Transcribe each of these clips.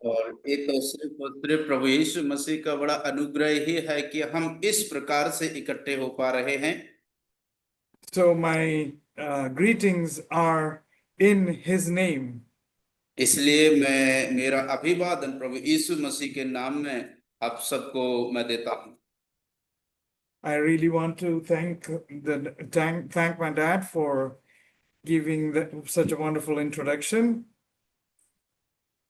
और ये तो सिर्फ प्रभु यीशु मसीह का बड़ा अनुग्रह ही है कि हम इस प्रकार से इकट्ठे हो पा रहे हैं। So my greetings are in his name. इसलिए मेरा अभिवादन प्रभु यीशु मसीह के नाम में आप सबको मैं देता हूँ। I really want to thank my dad for giving such a wonderful introduction.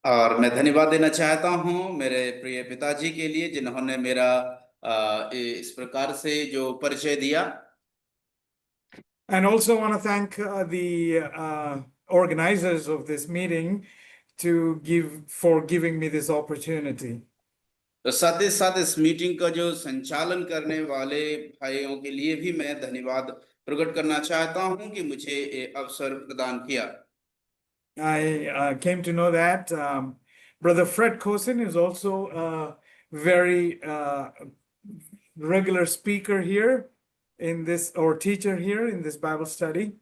और मैं धन्यवाद देना चाहता हूँ मेरे प्रिय पिताजी के लिए जिन्होंने मेरा इस प्रकार से जो परिचय दिया। And also want to thank the organizers of this meeting for giving me this opportunity. तो साथ ही साथ इस मीटिंग का जो संचालन करने वाले भाइयों के लिए भी मैं धन्यवाद प्रकट करना चाहता हूं कि मुझे ये अवसर प्रदान किया। I came to know that Brother Fred Kosin is also a very regular speaker here in this, or teacher here in this Bible study.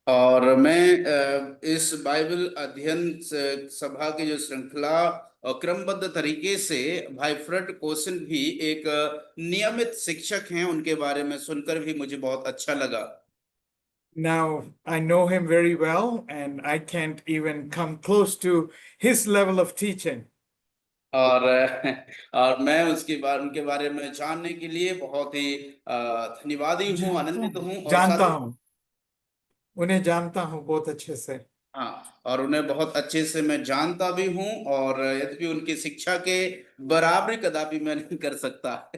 और मैं इस बाइबल अध्ययन सभा की जो श्रृंखला और क्रमबद्ध तरीके से भाई फ्रेड कोसिन भी एक नियमित शिक्षक हैं, उनके बारे में सुनकर भी मुझे बहुत अच्छा लगा। Now I know him very well and I can't even come close to his level of teaching. और मैं उनके बारे में जानने के लिए बहुत ही धन्यवादी हूँ, आनंदित हूँ और जानता हूँ, उन्हें जानता हूँ बहुत अच्छे से। हाँ, और उन्हें बहुत अच्छे से मैं जानता भी हूँ और यद्यपि उनकी शिक्षा के बराबरी कदापि मैं नहीं कर सकता।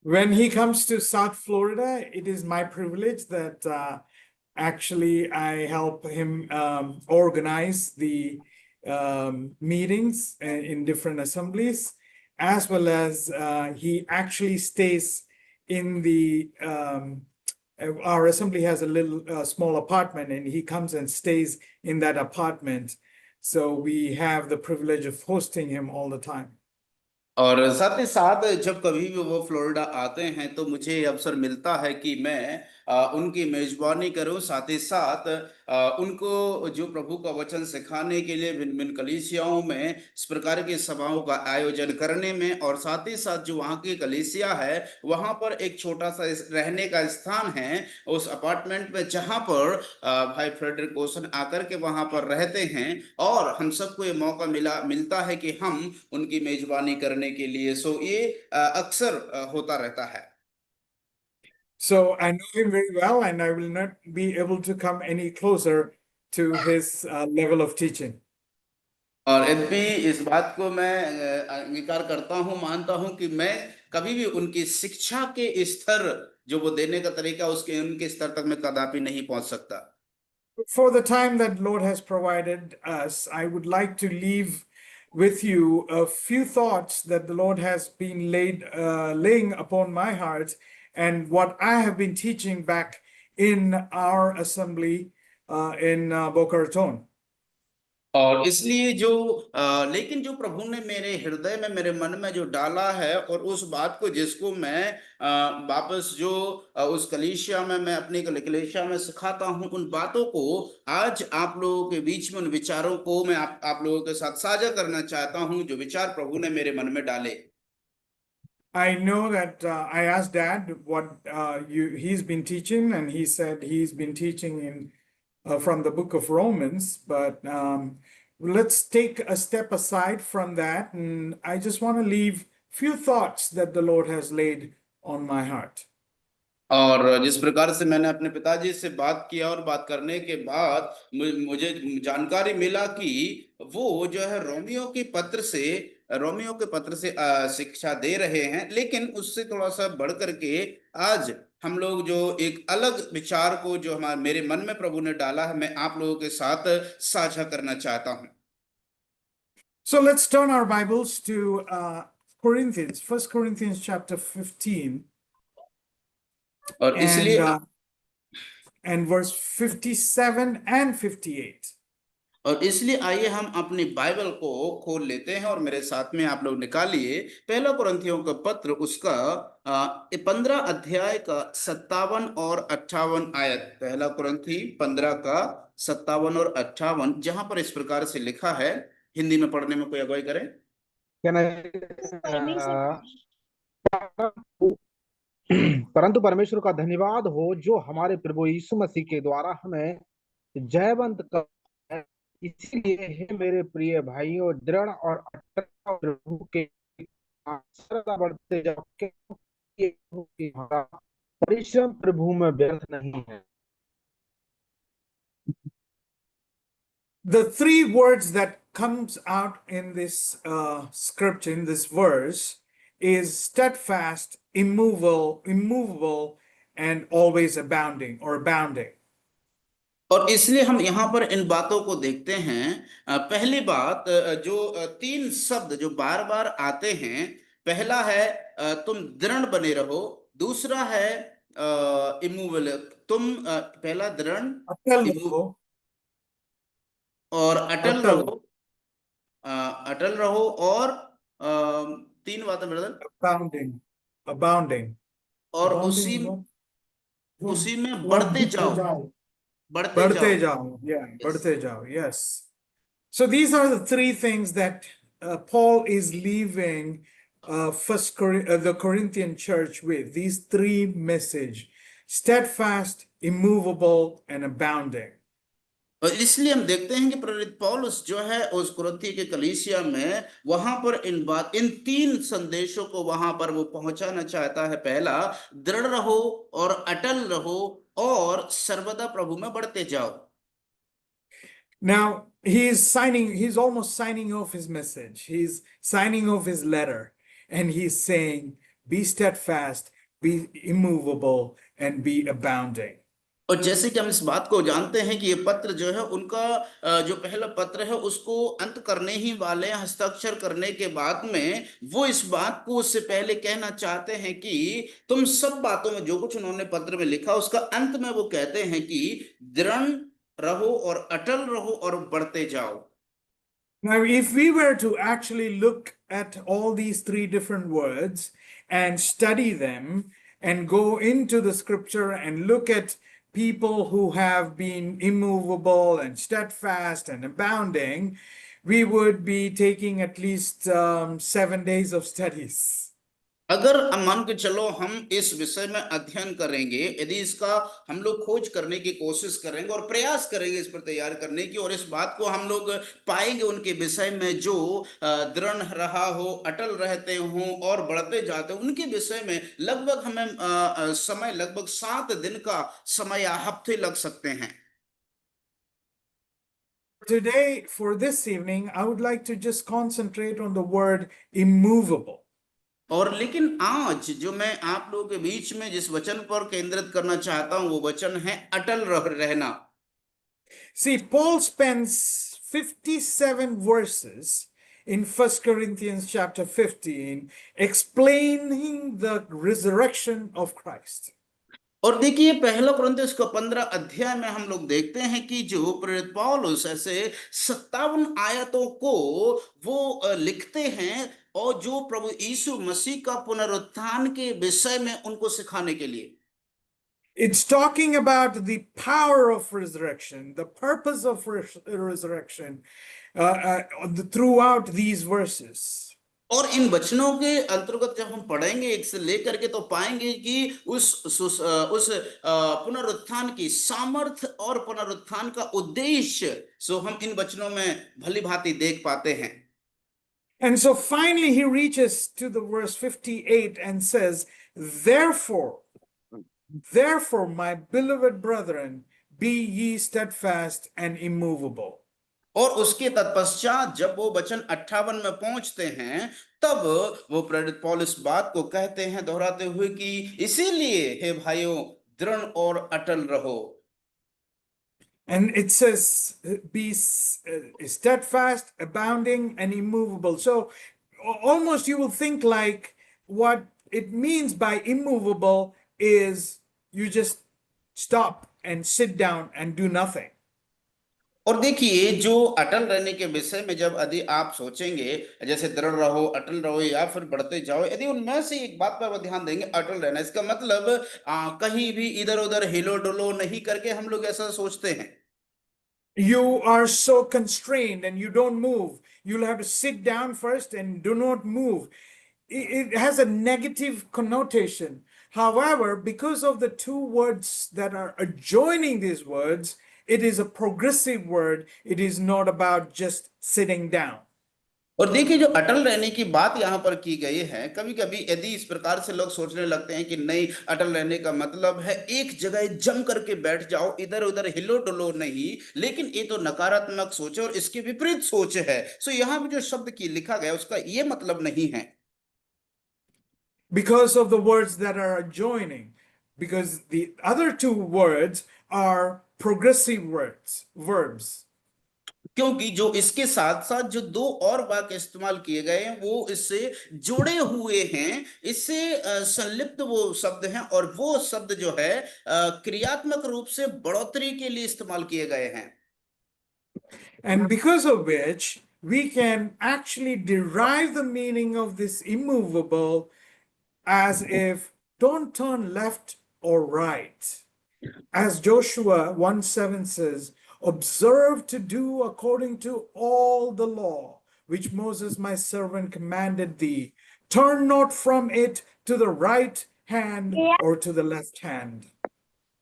When he comes to South Florida, it is my privilege that actually I help him organize the meetings in different assemblies, as well as he actually stays in the our assembly has a little small apartment, and he comes and stays in that apartment. So we have the privilege of hosting him all the time. और साथ ही साथ जब कभी भी वो Florida आते हैं तो मुझे ये अवसर मिलता है कि मैं उनकी मेजबानी करूं, साथ ही साथ उनको जो प्रभु का वचन सिखाने के लिए भिन्न भिन्न कलीसियाओं में इस प्रकार की सभाओं का आयोजन करने में, और साथ ही साथ जो वहाँ की कलीसिया है वहाँ पर एक छोटा सा रहने का स्थान है उस अपार्टमेंट में, जहाँ पर भाई फ्रेडरिक कोसन आकर के वहाँ पर रहते हैं और हम सबको ये मौका मिलता है कि हम उनकी मेजबानी करने के लिए। सो ये अक्सर होता रहता है। So I know him very well, and I will not be able to come any closer to his level of teaching. और यद्यपि इस बात को मैं अंगीकार करता हूँ, मानता हूँ कि मैं कभी भी उनकी शिक्षा के स्तर जो वो देने का तरीका उनके स्तर तक मैं कदापि नहीं पहुंच सकता। For the time that Lord has provided us, I would like to leave with you a few thoughts that the Lord has been laying upon my heart, and what I have been teaching back in our assembly in Boca Raton. और इसलिए लेकिन जो प्रभु ने मेरे हृदय में, मेरे मन में जो डाला है, और उस बात को जिसको मैं वापस उस कलीसिया में, मैं अपनी कलीसिया में सिखाता हूं, उन बातों को आज आप लोगों के बीच में, उन विचारों को मैं आप लोगों के साथ साझा करना चाहता हूं जो विचार प्रभु ने मेरे मन में डाले। I know that I asked Dad what he's been teaching, and he said he's been teaching from the book of Romans, but let's take a step aside from that, and I just want to leave few thoughts that the Lord has laid on my heart. और जिस प्रकार से मैंने अपने पिताजी से बात किया और बात करने के बाद मुझे जानकारी मिला कि वो जो है रोमियो के पत्र से शिक्षा दे रहे हैं, लेकिन उससे थोड़ा सा बढ़ करके आज हम लोग जो एक अलग विचार को जो मेरे मन में प्रभु ने डाला है, मैं आप लोगों के साथ साझा करना चाहता हूं। So let's turn our Bibles to Corinthians, 1 Corinthians chapter 15. और इसलिए and verse 57 and 58. और इसलिए आइए हम अपनी बाइबल को खोल लेते हैं और मेरे साथ में आप लोग निकालिए पहला कुरिन्थियों का पत्र, उसका 15 अध्याय का 57 और 58 आयत। पहला कुरिन्थी 15 का 57 और 58, जहां पर इस प्रकार से लिखा है, हिंदी में पढ़ने में कोई अगुवाई करे? Can I, परंतु परमेश्वर का धन्यवाद हो जो हमारे प्रभु यीशु मसीह के द्वारा हमें जयवंत कर है। इसीलिए हे मेरे प्रिय भाइयों, दृढ़ और अटल प्रभु के सदा बढ़ते जाओ, क्योंकि प्रभु की हमारा परिश्रम प्रभु में व्यर्थ नहीं है। The three words that comes out in this scripture, in this verse, is steadfast, immovable, and always abounding or abounding. और इसलिए हम यहाँ पर इन बातों को देखते हैं। पहली बात, जो तीन शब्द जो बार बार आते हैं, पहला है तुम दृढ़ बने रहो, दूसरा है इमूवेबल, तुम पहला दृढ़ अटल रहो, और अटल अटल, रहो, अटल रहो, और तीन बातें ब्रदर, abounding, abounding, और abounding, उसी में बढ़ते जाओ, बढ़ते बढ़ते जाओ। जाओ, yeah, Yes. बढ़ते जाओ, yes. So these are the three things that Paul is leaving the Corinthian church with. These three message: steadfast, immovable, and abounding. और इसलिए हम देखते हैं कि प्रेरित पौलुस जो है उस कुरिन्थी के कलीसिया में वहां पर इन तीन संदेशों को वहां पर वो पहुंचाना चाहता है। पहला, दृढ़ रहो और अटल रहो और सर्वदा प्रभु में बढ़ते जाओ। Now he's almost signing off his message. He's signing off his letter, and he's saying, be steadfast, be immovable, and be abounding. और जैसे कि हम इस बात को जानते हैं कि ये पत्र जो है उनका जो पहला पत्र है उसको अंत करने ही वाले, हस्ताक्षर करने के बाद में वो इस बात को उससे पहले कहना चाहते हैं कि तुम सब बातों में जो कुछ उन्होंने पत्र में लिखा उसका अंत में वो कहते हैं कि दृढ़ रहो और अटल रहो और बढ़ते जाओ। Now, if we were to actually look at all these three different words and study them and go into the scripture and look at people who have been immovable and steadfast and abounding, we would be taking at least 7 days of studies. अगर मान के चलो हम इस विषय में अध्ययन करेंगे, यदि इसका हम लोग खोज करने की कोशिश करेंगे और प्रयास करेंगे इस पर तैयार करने की, और इस बात को हम लोग पाएंगे उनके विषय में जो दृढ़ रहा हो, अटल रहते हो और बढ़ते जाते हो, उनके विषय में लगभग हमें समय लगभग 7 दिन का समय या हफ्ते लग सकते हैं। Today, for this evening, I would like to just concentrate on the word immovable. और लेकिन आज जो मैं आप लोगों के बीच में जिस वचन पर केंद्रित करना चाहता हूं वो वचन है अटल रहना। See, Paul spends 57 verses in 1 Corinthians chapter 15 explaining the resurrection of Christ. और देखिए पहला कुरिन्थियों का 15 अध्याय में हम लोग देखते हैं कि जो प्रेरित पौलुस ऐसे 57 आयतों को वो लिखते हैं और जो प्रभु यीशु मसीह का पुनरुत्थान के विषय में उनको सिखाने के लिए। It's talking about the power of resurrection, the purpose of resurrection throughout these verses. और इन वचनों के अंतर्गत जब हम पढ़ेंगे एक से लेकर के तो पाएंगे कि उस पुनरुत्थान की सामर्थ और पुनरुत्थान का उद्देश्य सो हम इन वचनों में भली भांति देख पाते हैं। And so finally he reaches to the verse 58 and says, therefore, my beloved brethren, be ye steadfast and immovable. और उसके तत्पश्चात जब वो वचन 58 में पहुंचते हैं तब वो प्रेरित पौलुस बात को कहते हैं दोहराते हुए कि इसीलिए हे भाइयों दृढ़ और अटल रहो। And it says, be steadfast, abounding, and immovable. So almost you will think like what it means by immovable is you just stop and sit down and do nothing. और देखिए जो अटल रहने के विषय में जब यदि आप सोचेंगे जैसे दृढ़ रहो, अटल रहो या फिर बढ़ते जाओ, यदि उनमें से एक बात पर ध्यान देंगे अटल रहना, इसका मतलब कहीं भी इधर उधर हिलो डुलो नहीं करके हम लोग ऐसा सोचते हैं। you are so constrained and you don't move. You'll have to sit down first and do not move. It has a negative connotation. However, because of the two words that are adjoining these words, it is a progressive word. It is not about just sitting down. और देखिए, जो अटल रहने की बात यहाँ पर की गई है, कभी कभी यदि इस प्रकार से लोग सोचने लगते हैं कि नहीं, अटल रहने का मतलब है एक जगह जम करके बैठ जाओ, इधर उधर हिलो डुलो नहीं, लेकिन ये तो नकारात्मक सोच है और इसके विपरीत सोच है। सो यहाँ पे जो शब्द की लिखा गया उसका ये मतलब नहीं है। Because of the words that are adjoining, because the other two words are progressive words, verbs. क्योंकि जो इसके साथ साथ जो दो और वाक्य इस्तेमाल किए गए हैं वो इससे जुड़े हुए हैं, इससे संलिप्त वो शब्द हैं, और वो शब्द जो है क्रियात्मक रूप से बढ़ोतरी के लिए इस्तेमाल किए गए हैं। And because of which we can actually derive the meaning of this immovable as if don't turn left or right. As Joshua 1:7 says, observe to do according to all the law which Moses my servant commanded thee. Turn not from it to the right hand or to the left hand.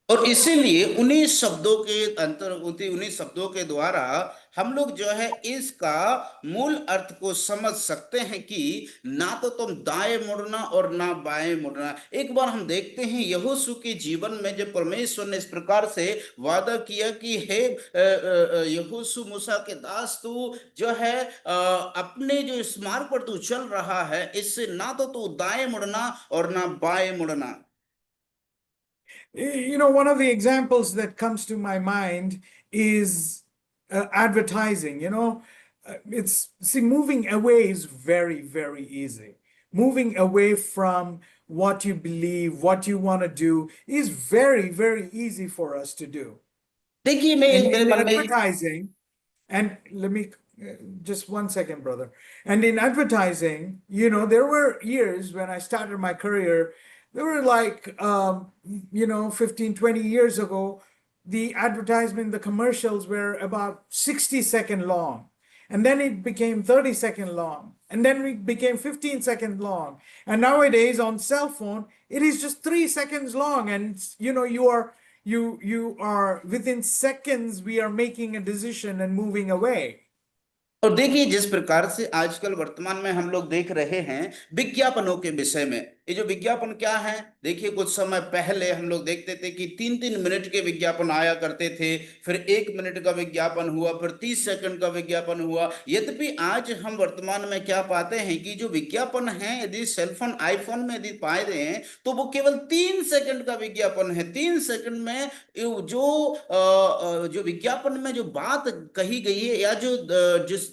और इसीलिए उन्हीं शब्दों के उन्हीं शब्दों के द्वारा हम लोग जो है इसका मूल अर्थ को समझ सकते हैं कि ना तो तुम दाएं मुड़ना और ना बाएं मुड़ना। एक बार हम देखते हैं यहोशू के जीवन में जब परमेश्वर ने इस प्रकार से वादा किया कि हे यहोशू मूसा के दास, तू जो है अपने जो इस मार्ग पर तू चल रहा है, इससे ना तो तू दाएं मुड़ना और ना बाएं मुड़ना। You know, one of the examples that comes to my mind is advertising. You know, moving away is very, very easy. Moving away from what you believe, what you want to do is very, very easy for us to do. देखिए, मैं And मेरे in मन में advertising, and let me just 1 second, brother. And in advertising, you know, there were years when I started my career, there were like, 15, 20 years ago, the advertisement, the commercials were about 60-second long. And then it became 30-second long. And then it became 15-second long. And nowadays on cell phone, it is just 3 seconds long. And, you know, you are within seconds, we are making a decision and moving away. और देखिए, जिस प्रकार से आजकल वर्तमान में हम लोग देख रहे हैं विज्ञापनों के विषय में, ये जो विज्ञापन क्या है, देखिए कुछ समय पहले हम लोग देखते थे कि 3-3 मिनट के विज्ञापन आया करते थे, फिर 1 मिनट का विज्ञापन हुआ, फिर 30 सेकंड का विज्ञापन हुआ। यद्यपि आज हम वर्तमान में क्या पाते हैं कि जो विज्ञापन है, यदि सेलफोन आईफोन में यदि पाए गए हैं तो वो केवल 3 सेकंड का विज्ञापन है। 3 सेकंड में जो विज्ञापन में जो बात कही गई है या जो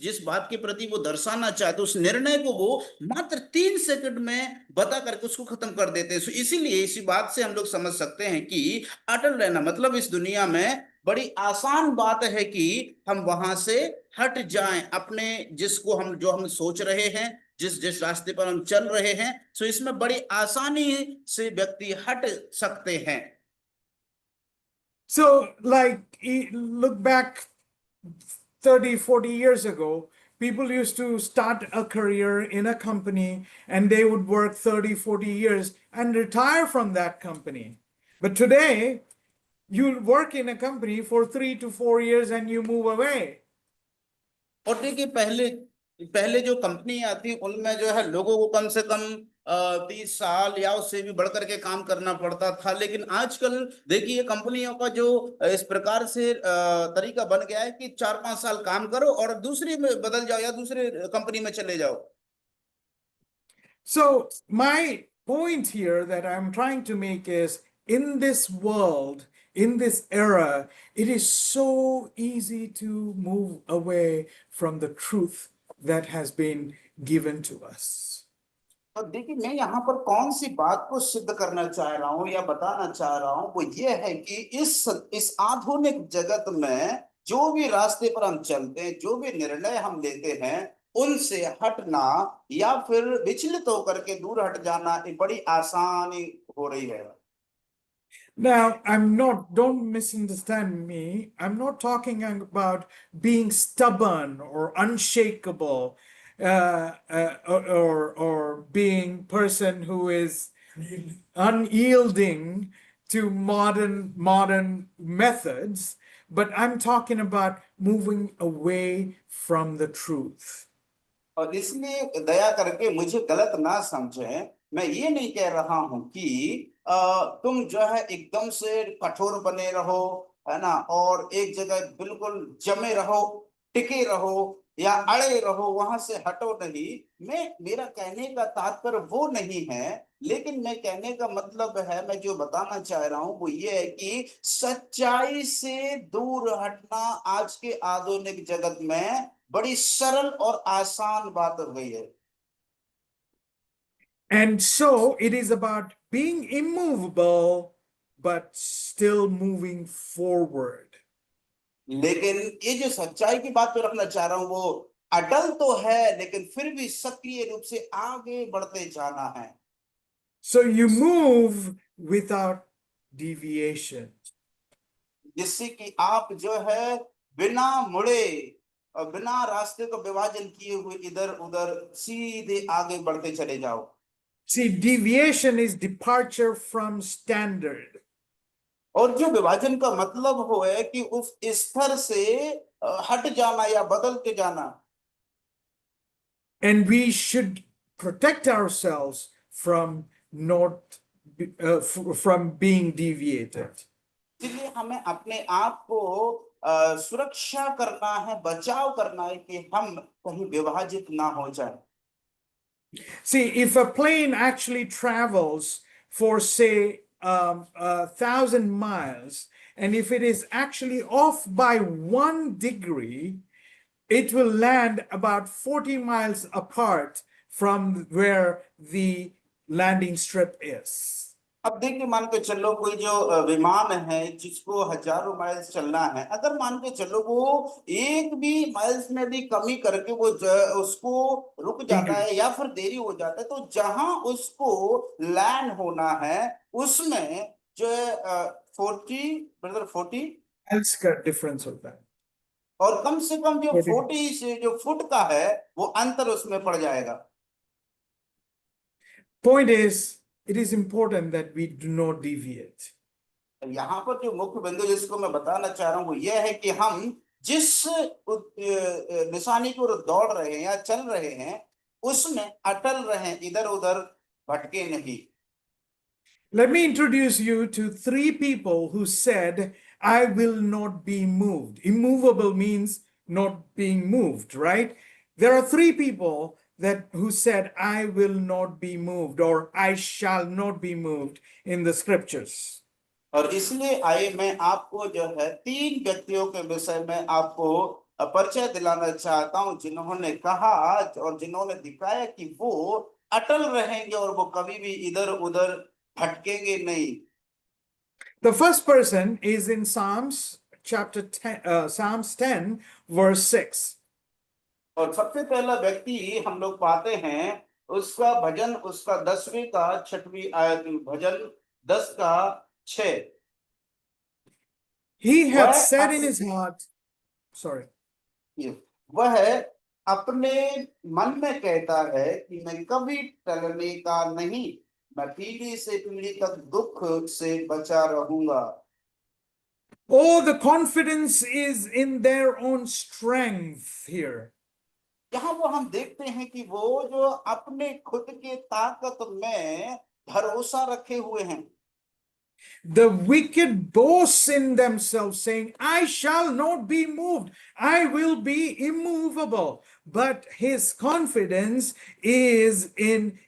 जिस बात के प्रति वो दर्शाना चाहते, उस निर्णय को वो मात्र 3 सेकंड में बता करके उसको खत्म कर देते हैं। इसीलिए इसी बात से हम लोग समझ सकते हैं कि अटल रहना मतलब इस दुनिया में बड़ी आसान बात है कि हम वहां से हट जाएं, अपने जो हम सोच रहे हैं, जिस रास्ते पर हम चल रहे हैं। इसमें बड़ी आसानी से व्यक्ति हट सकते हैं। So, like, look back 30, 40 years ago, people used to start a career in a company and they would work 30, 40 years and retire from that company. But today, you work in a company for 3 to 4 years and you move away. और देखिए, पहले जो company आती उनमें जो है लोगों को कम से कम 30 साल या उससे भी बढ़कर के काम करना पड़ता था, लेकिन आजकल देखिए कंपनियों का जो इस प्रकार से तरीका बन गया है कि 4-5 साल काम करो और दूसरी में बदल जाओ या दूसरे कंपनी में चले जाओ। So my point here that I'm trying to make is, in this world, in this era, it is so easy to move away from the truth that has been given to us. और देखिए, मैं यहाँ पर कौन सी बात को सिद्ध करना चाह रहा हूँ या बताना चाह रहा हूँ, वो ये है कि इस आधुनिक जगत में जो भी रास्ते पर हम चलते हैं, जो भी निर्णय हम लेते हैं, उनसे हटना या फिर विचलित होकर के दूर हट जाना, ये बड़ी आसानी हो रही है। Now, don't misunderstand me. I'm not talking about being stubborn or unshakable, or being person who is unyielding to modern methods, but I'm talking about moving away from the truth. और इसलिए दया करके मुझे गलत ना समझें, मैं ये नहीं कह रहा हूं कि तुम जो है एकदम से कठोर बने रहो, है ना, और एक जगह बिल्कुल जमे रहो, टिके रहो या अड़े रहो, वहां से हटो नहीं। मैं मेरा कहने का तात्पर्य वो नहीं है, लेकिन मैं कहने का मतलब है, मैं जो बताना चाह रहा हूं वो ये है कि सच्चाई से दूर हटना आज के आधुनिक जगत में बड़ी सरल और आसान बात हो गई है। And so it is about being immovable, but still moving forward. लेकिन ये जो सच्चाई की बात तो रखना चाह रहा हूं, वो अटल तो है, लेकिन फिर भी सक्रिय रूप से आगे बढ़ते जाना है। So you move without deviation. जिससे कि आप जो है बिना मुड़े और बिना रास्ते को विभाजन किए हुए इधर उधर सीधे आगे बढ़ते चले जाओ। See, deviation is departure from standard. और जो विभाजन का मतलब हो है कि उस स्तर से हट जाना या बदल के जाना। And we should protect ourselves from not from being deviated. इसलिए हमें अपने आप को सुरक्षा करना है, बचाव करना है कि हम कहीं विभाजित ना हो जाए। See, if a plane actually travels for, say, 1,000 miles, and if it is actually off by 1 degree, it will land about 40 miles apart from where the landing strip is. अब देखिए, मान के चलो कोई जो विमान है जिसको हजारों माइल्स चलना है, अगर मान के चलो वो एक भी माइल्स में भी कमी करके वो उसको रुक जाता है या फिर देरी हो जाता है, तो जहां उसको लैंड होना है उसमें जो है 40 Miles का difference होता है. और कम से कम जो 40. 40 से जो फुट का है वो अंतर उसमें पड़ जाएगा। Point is, it is important that we do not deviate. यहाँ पर जो मुख्य बिंदु जिसको मैं बताना चाह रहा हूँ वो यह है कि हम जिस निशानी की ओर दौड़ रहे हैं या चल रहे हैं उसमें अटल रहें, इधर उधर भटके नहीं। Let me introduce you to 3 people who said, I will not be moved. Immovable means not being moved, right? There are 3 people who said, I will not be moved, or I shall not be moved in the scriptures. और इसलिए आइए मैं आपको जो है 3 व्यक्तियों के विषय में आपको परिचय दिलाना चाहता हूं, जिन्होंने कहा और जिन्होंने दिखाया कि वो अटल रहेंगे और वो कभी भी इधर उधर भटकेंगे नहीं। The first person is in Psalms chapter 10, Psalms 10, verse 6. और सबसे पहला व्यक्ति हम लोग पाते हैं उसका भजन, उसका 10वीं का 6वीं आयत, भजन 10 का 6। He had वह said in his heart, sorry. वह अपने मन में कहता है कि मैं कभी टलने का नहीं, मैं पीढ़ी से पीढ़ी तक दुख से बचा रहूंगा। Oh, the confidence is in their own strength here. यहाँ वो हम देखते हैं कि वो जो अपने खुद के ताकत में भरोसा रखे हुए हैं। The wicked boast in themselves, saying, I shall not be moved, I will be immovable. But his confidence is in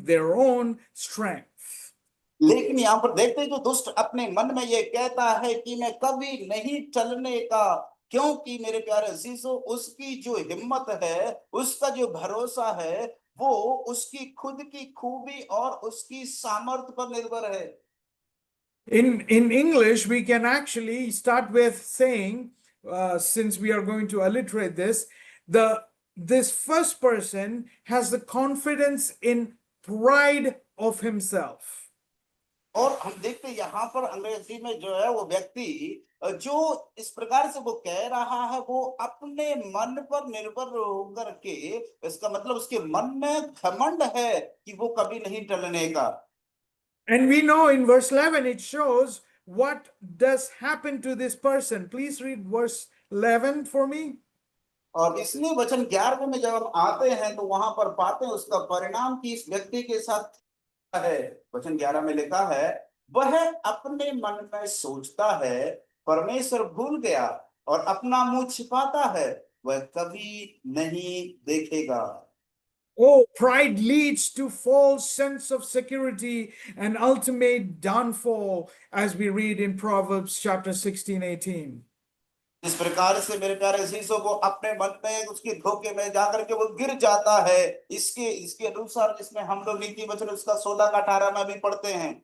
their own strength. लेकिन यहाँ पर देखते हैं जो दुष्ट अपने मन में ये कहता है कि मैं कभी नहीं चलने का, क्योंकि मेरे प्यारे अजीजों उसकी जो हिम्मत है, उसका जो भरोसा है, वो उसकी खुद की खूबी और उसकी सामर्थ्य पर निर्भर है। In English, we can actually start with saying, since we are going to alliterate this first person has the confidence in pride of himself. और हम देखते हैं यहाँ पर अंग्रेजी में जो है वो व्यक्ति जो इस प्रकार से वो कह रहा है वो अपने मन पर निर्भर होकर के, इसका मतलब उसके मन में घमंड है कि वो कभी नहीं टलने का। And we know in verse 11 it shows what does happen to this person. Please read verse 11 for me. और इसलिए वचन 11 में जब हम आते हैं तो वहां पर पाते हैं उसका परिणाम कि इस व्यक्ति के साथ है। वचन 11 में लिखा है, वह अपने मन में सोचता है परमेश्वर भूल गया और अपना मुंह छिपाता है, वह कभी नहीं देखेगा। Oh, pride leads to false sense of security and ultimate downfall, as we read in Proverbs chapter 16, 18. इस प्रकार से मेरे प्यारे शीशों को अपने मन में उसके धोखे में जाकर के वो गिर जाता है। इसके इसके अनुसार जिसमें हम लोग नीति वचन उसका 16 का 18 में भी पढ़ते हैं।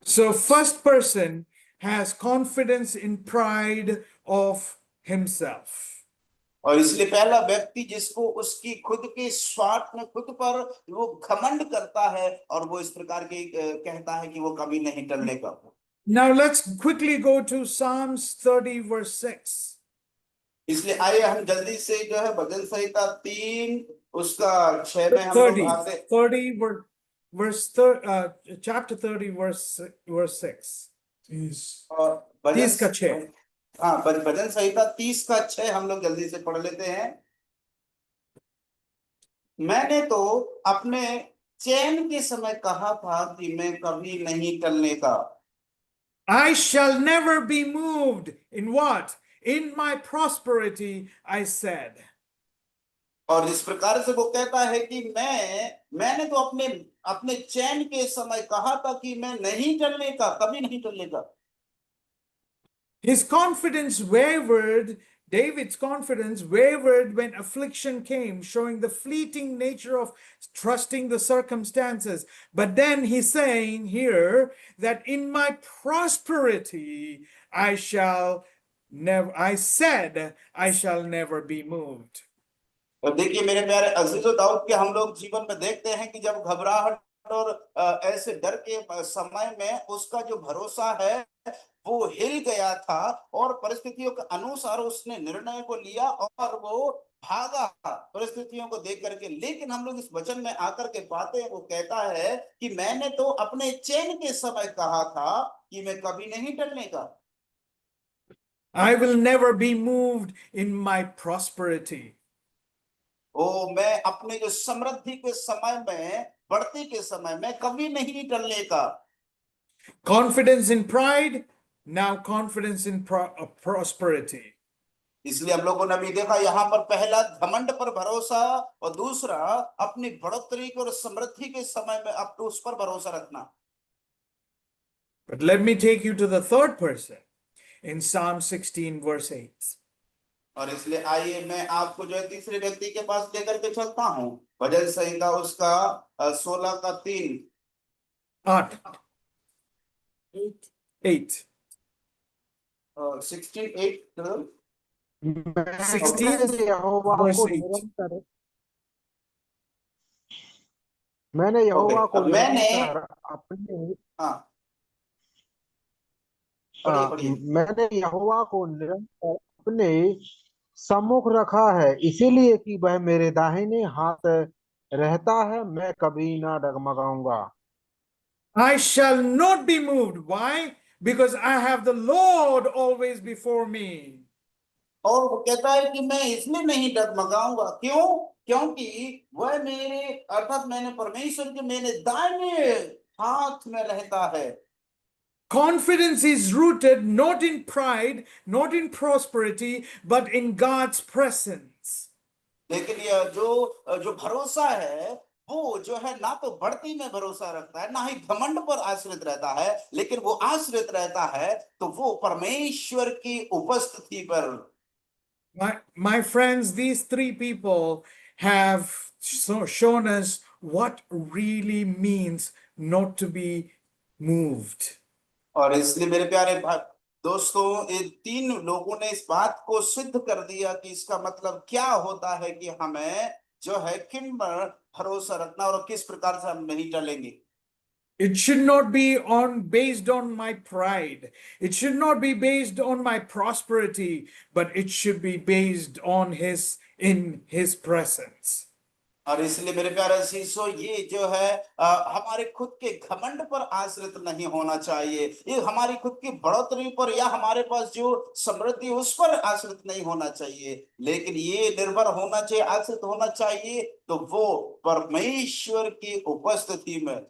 So, first person has confidence in pride of himself. और इसलिए पहला व्यक्ति जिसको उसकी खुद के स्वार्थ में खुद पर वो घमंड करता है और वो इस प्रकार के कहता है कि वो कभी नहीं टलने का। Now, let's quickly go to Psalms 30, verse 6. इसलिए आइए हम जल्दी से जो है भजन संहिता 3 उसका 6 में हम लोग आते 30 verse chapter 30 verse 6. और भजन 30 का 6. हाँ, भजन संहिता 30 का 6 हम लोग जल्दी से पढ़ लेते हैं। मैंने तो अपने चैन के समय कहा था कि मैं कभी नहीं टलने का। I shall never be moved. In what? In my prosperity, I said. और इस प्रकार से वो कहता है कि मैंने तो अपने चैन के समय कहा था कि मैं नहीं टलने का, कभी नहीं टलने का। His confidence wavered. David's confidence wavered when affliction came, showing the fleeting nature of trusting the circumstances. But then he's saying here that in my prosperity, I shall never be moved. और देखिए मेरे प्यारे अजीजो, दाऊद के हम लोग जीवन में देखते हैं कि जब घबराहट और ऐसे डर के समय में उसका जो भरोसा है वो हिल गया था और परिस्थितियों के अनुसार उसने निर्णय को लिया और वो भागा परिस्थितियों को देख करके। लेकिन हम लोग इस वचन में आकर के पाते हैं वो कहता है कि मैंने तो अपने चैन के समय कहा था कि मैं कभी नहीं टलने का। I will never be moved in my prosperity. मैं अपने जो समृद्धि के समय में, बढ़ती के समय में कभी नहीं टलने का। Confidence in pride, now confidence in prosperity. इसलिए हम लोगों ने भी देखा यहाँ पर पहला घमंड पर भरोसा और दूसरा अपनी बढ़ोतरी और समृद्धि के समय में अब उस पर भरोसा रखना। But let me take you to the third person in Psalm 16 verse 8. और इसलिए आइए मैं आपको जो है तीसरे व्यक्ति के पास लेकर के चलता हूँ। भजन संहिता उसका 16 का 3 8. 16:8 मैंने यहोवा को मैंने यहोवा को निरंतर अपने सम्मुख रखा है, इसीलिए कि वह मेरे दाहिने हाथ रहता है, मैं कभी ना डगमगाऊंगा। I shall not be moved. Why? Because I have the Lord always before me. और वो कहता है कि मैं इसलिए नहीं डगमगाऊंगा। क्यों? क्योंकि वह मेरे अर्थात मैंने परमेश्वर के मेरे दाहिने हाथ में रहता है। Confidence is rooted not in pride, not in prosperity, but in God's presence. लेकिन यह जो भरोसा है वो जो है ना तो बढ़ती में भरोसा रखता है ना ही घमंड पर आश्रित रहता है, लेकिन वो आश्रित रहता है तो वो परमेश्वर की उपस्थिति पर। My friends, these three people have shown us what really means not to be moved. और इसलिए मेरे प्यारे दोस्तों, ये तीन लोगों ने इस बात को सिद्ध कर दिया कि इसका मतलब क्या होता है कि हमें जो है किन पर भरोसा रखना और किस प्रकार से हम नहीं टलेंगे। It should not be based on my pride. It should not be based on my prosperity, but it should be based on in his presence. और इसलिए मेरे प्यारे शीशो, ये जो है हमारे खुद के घमंड पर आश्रित नहीं होना चाहिए, ये हमारी खुद की बढ़ोतरी पर या हमारे पास जो समृद्धि उस पर आश्रित नहीं होना चाहिए, लेकिन ये निर्भर होना चाहिए, आश्रित होना चाहिए तो वो परमेश्वर की उपस्थिति में।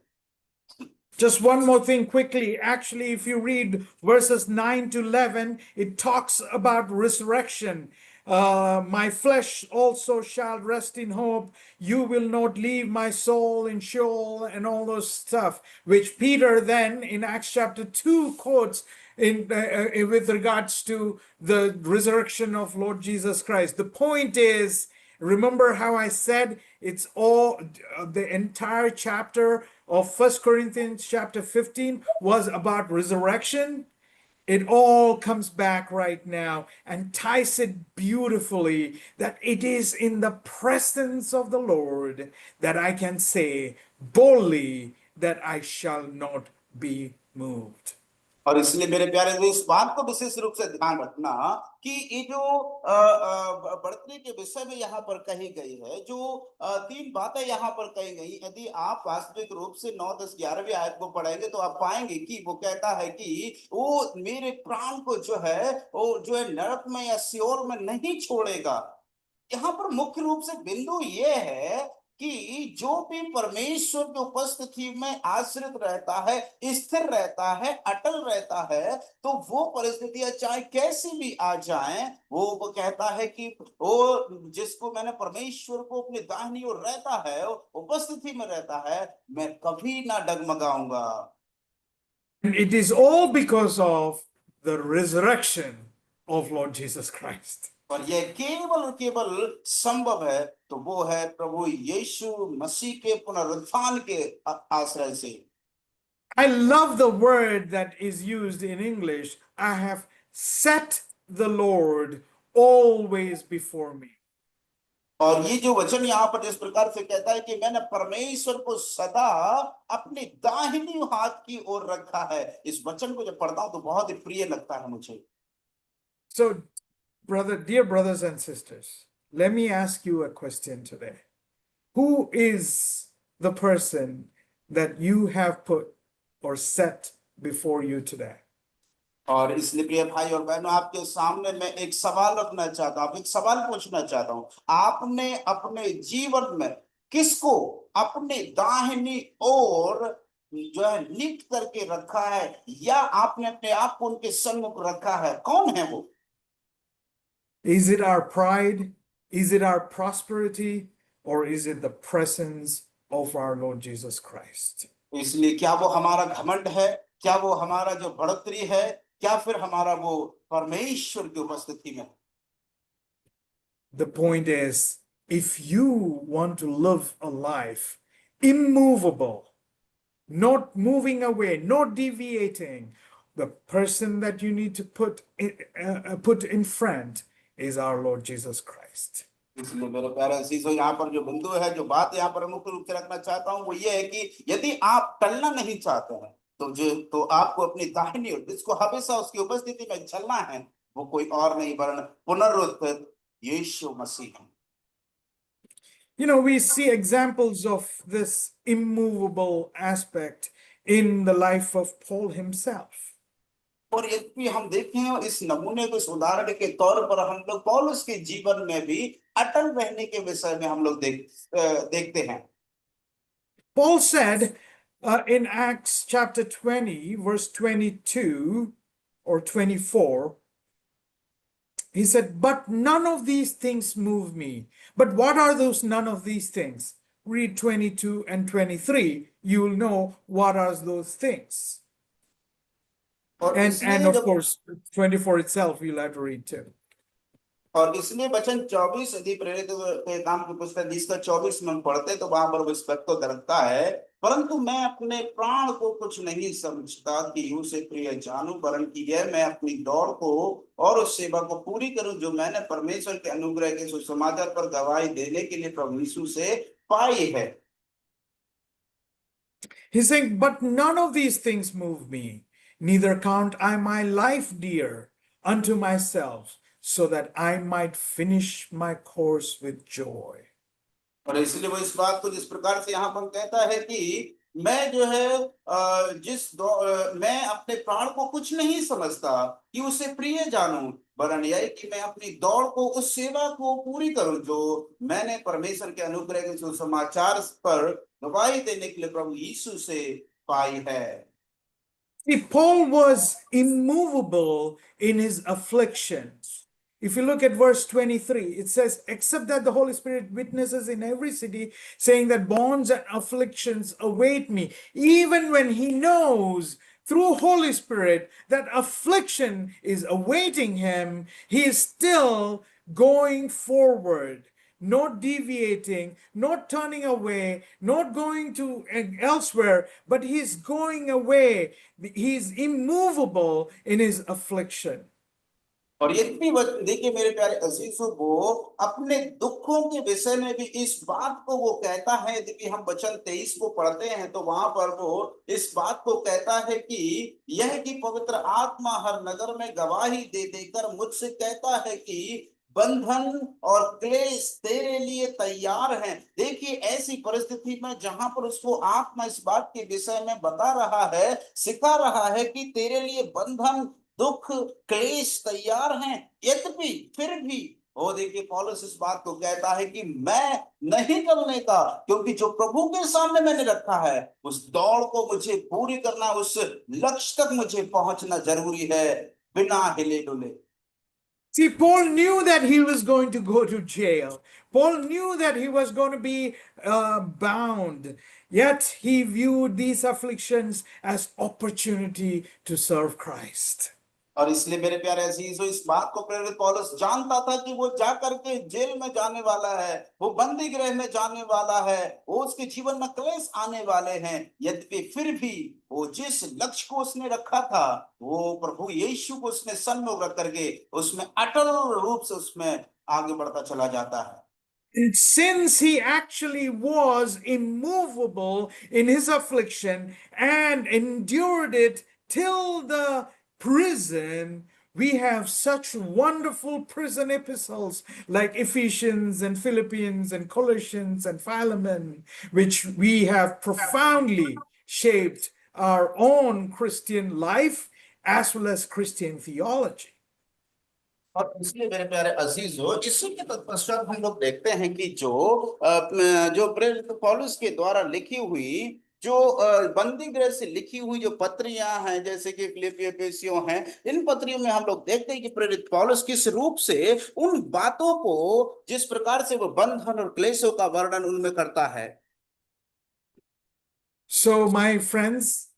Just one more thing quickly. Actually, if you read verses 9 to 11, it talks about resurrection. My flesh also shall rest in hope. You will not leave my soul in Sheol, and all those stuff, which Peter then in Acts chapter 2 quotes with regards to the resurrection of Lord Jesus Christ. The point is, remember how I said it's all the entire chapter of First Corinthians chapter 15 was about resurrection. It all comes back right now and ties it beautifully that it is in the presence of the Lord that I can say boldly that I shall not be moved. और इसलिए मेरे प्यारे दोस्त, इस बात को विशेष रूप से ध्यान रखना कि ये जो बढ़ोतरी के विषय में यहाँ पर कही गई है, जो तीन बातें यहाँ पर कही गई, यदि आप वास्तविक रूप से 9, 10, 11वीं आयत को पढ़ेंगे तो आप पाएंगे कि वो कहता है कि वो मेरे प्राण को जो है वो जो है नरक में या सियोल में नहीं छोड़ेगा। यहाँ पर मुख्य रूप से बिंदु ये है कि जो भी परमेश्वर की उपस्थिति में आश्रित रहता है, स्थिर रहता है, अटल रहता है, तो वो परिस्थितियां चाहे कैसी भी आ जाएं, वो कहता है कि वो जिसको मैंने परमेश्वर को अपनी दाहिनी ओर रहता है, उपस्थिति में रहता है, मैं कभी ना डगमगाऊंगा। And it is all because of the resurrection of Lord Jesus Christ. और यह केवल और केवल संभव है तो वो है प्रभु यीशु मसीह के पुनरुत्थान के आश्रय से। I love the word that is used in English. I have set the Lord always before me. और ये जो वचन यहाँ पर इस प्रकार से कहता है कि मैंने परमेश्वर को सदा अपनी दाहिनी हाथ की ओर रखा है, इस वचन को जब पढ़ता हूं तो बहुत ही प्रिय लगता है मुझे। So, dear brothers and sisters, let me ask you a question today. Who is the person that you have put or set before you today? और इसलिए प्रिय भाई और बहनों, आपके सामने मैं एक सवाल रखना चाहता हूं, एक सवाल पूछना चाहता हूं, आपने अपने जीवन में किसको अपनी दाहिनी ओर जो है नियुक्त करके रखा है, या आपने अपने आप को उनके सम्मुख रखा है? कौन है वो? Is it our pride? Is it our prosperity? Or is it the presence of our Lord Jesus Christ? इसलिए क्या वो हमारा घमंड है, क्या वो हमारा जो बढ़ोतरी है, क्या फिर हमारा वो परमेश्वर की उपस्थिति में? The point is, if you want to live a life immovable, not moving away, not deviating, the person that you need to put in front is our Lord Jesus Christ. इसलिए मेरे प्यारे अजीजों, यहाँ पर जो बिंदु है, जो बात यहाँ पर मुख्य रूप से रखना चाहता हूँ वो ये है कि यदि आप टलना नहीं चाहते हैं तो आपको अपनी दाहिनी ओर जिसको हमेशा उसकी उपस्थिति में चलना है, वो कोई और नहीं वरन पुनरुत्थित यीशु मसीह है। You know, we see examples of this immovable aspect in the life of Paul himself. और यदि हम देखें इस नमूने को, इस उदाहरण के तौर पर हम लोग पौलुस के जीवन में भी अटल रहने के विषय में हम लोग देखते हैं। Paul said in Acts chapter 20, verse 22 or 24, he said, "But none of these things move me." But what are those none of these things? Read 22 and 23. You will know what are those things. And of course, 24 itself, you'll have to read too. और इसलिए वचन 24 यदि प्रेरित के काम की पुस्तक 20 का 24 में पढ़ते तो वहां पर इस बात को दर्शाता है, परंतु मैं अपने प्राण को कुछ नहीं समझता कि यूं से प्रिय जानूं, वरन कि यह मैं अपनी दौड़ को और उस सेवा को पूरी करूं जो मैंने परमेश्वर के अनुग्रह के सुसमाचार पर गवाही देने के लिए प्रभु यीशु से पाई है। He's saying, but none of these things move me, neither count I my life dear unto myself, so that I might finish my course with joy. और इसलिए वो इस बात को जिस प्रकार से यहाँ पर कहता है कि मैं जो है मैं अपने प्राण को कुछ नहीं समझता कि उसे प्रिय जानूं, वरन यह कि मैं अपनी दौड़ को, उस सेवा को पूरी करूं जो मैंने परमेश्वर के अनुग्रह के सुसमाचार पर गवाही देने के लिए प्रभु यीशु से पाई है। See, Paul was immovable in his afflictions. If you look at verse 23, it says, except that the Holy Spirit witnesses in every city, saying that bonds and afflictions await me, even when he knows through Holy Spirit that affliction is awaiting him, he is still going forward, not deviating, not turning away, not going to elsewhere, but he's going away. He's immovable in his affliction. और इतनी देखिए मेरे प्यारे अजीजों, वो अपने दुखों के विषय में भी इस बात को वो कहता है। यदि हम वचन 23 को पढ़ते हैं तो वहां पर वो इस बात को कहता है कि यह कि पवित्र आत्मा हर नगर में गवाही दे देकर मुझसे कहता है कि बंधन और क्लेश तेरे लिए तैयार हैं। देखिए ऐसी परिस्थिति में जहां पर उसको आत्मा इस बात के विषय में बता रहा है, सिखा रहा है कि तेरे लिए बंधन, दुख, क्लेश तैयार हैं, यद्यपि फिर भी वो देखिए पौलुस इस बात को कहता है कि मैं नहीं टलने का, क्योंकि जो प्रभु के सामने मैंने रखा है उस दौड़ को मुझे पूरी करना, उस लक्ष्य तक मुझे पहुंचना जरूरी है बिना हिले डुले। See, Paul knew that he was going to go to jail. Paul knew that he was going to be bound. Yet he viewed these afflictions as opportunity to serve Christ. और इसलिए मेरे प्यारे अजीजों, इस बात को प्रेरित पौलुस जानता था कि वो जाकर के जेल में जाने वाला है, वो बंदी गृह में जाने वाला है, वो उसके जीवन में क्लेश आने वाले हैं। यद्यपि फिर भी वो जिस लक्ष्य को उसने रखा था, वो प्रभु यीशु को उसने सन्मुख रख करके उसमें अटल रूप से उसमें आगे बढ़ता चला जाता है। And since he actually was immovable in his affliction and endured it till the prison, we have such wonderful prison epistles like Ephesians and Philippians and Colossians and Philemon, which we have profoundly shaped our own Christian life as well as Christian theology. और इसलिए मेरे प्यारे अजीजों, इसी के तत्पश्चात हम लोग देखते हैं कि जो प्रेरित पौलुस के द्वारा लिखी हुई, जो बंदी गृह से लिखी हुई जो पत्रियां हैं, जैसे कि फिलिपियों, एफेसियों हैं, इन पत्रियों में हम लोग देखते हैं कि प्रेरित पौलुस किस रूप से उन बातों को, जिस प्रकार से वो बंधन और क्लेशों का वर्णन उनमें करता है। So my friends,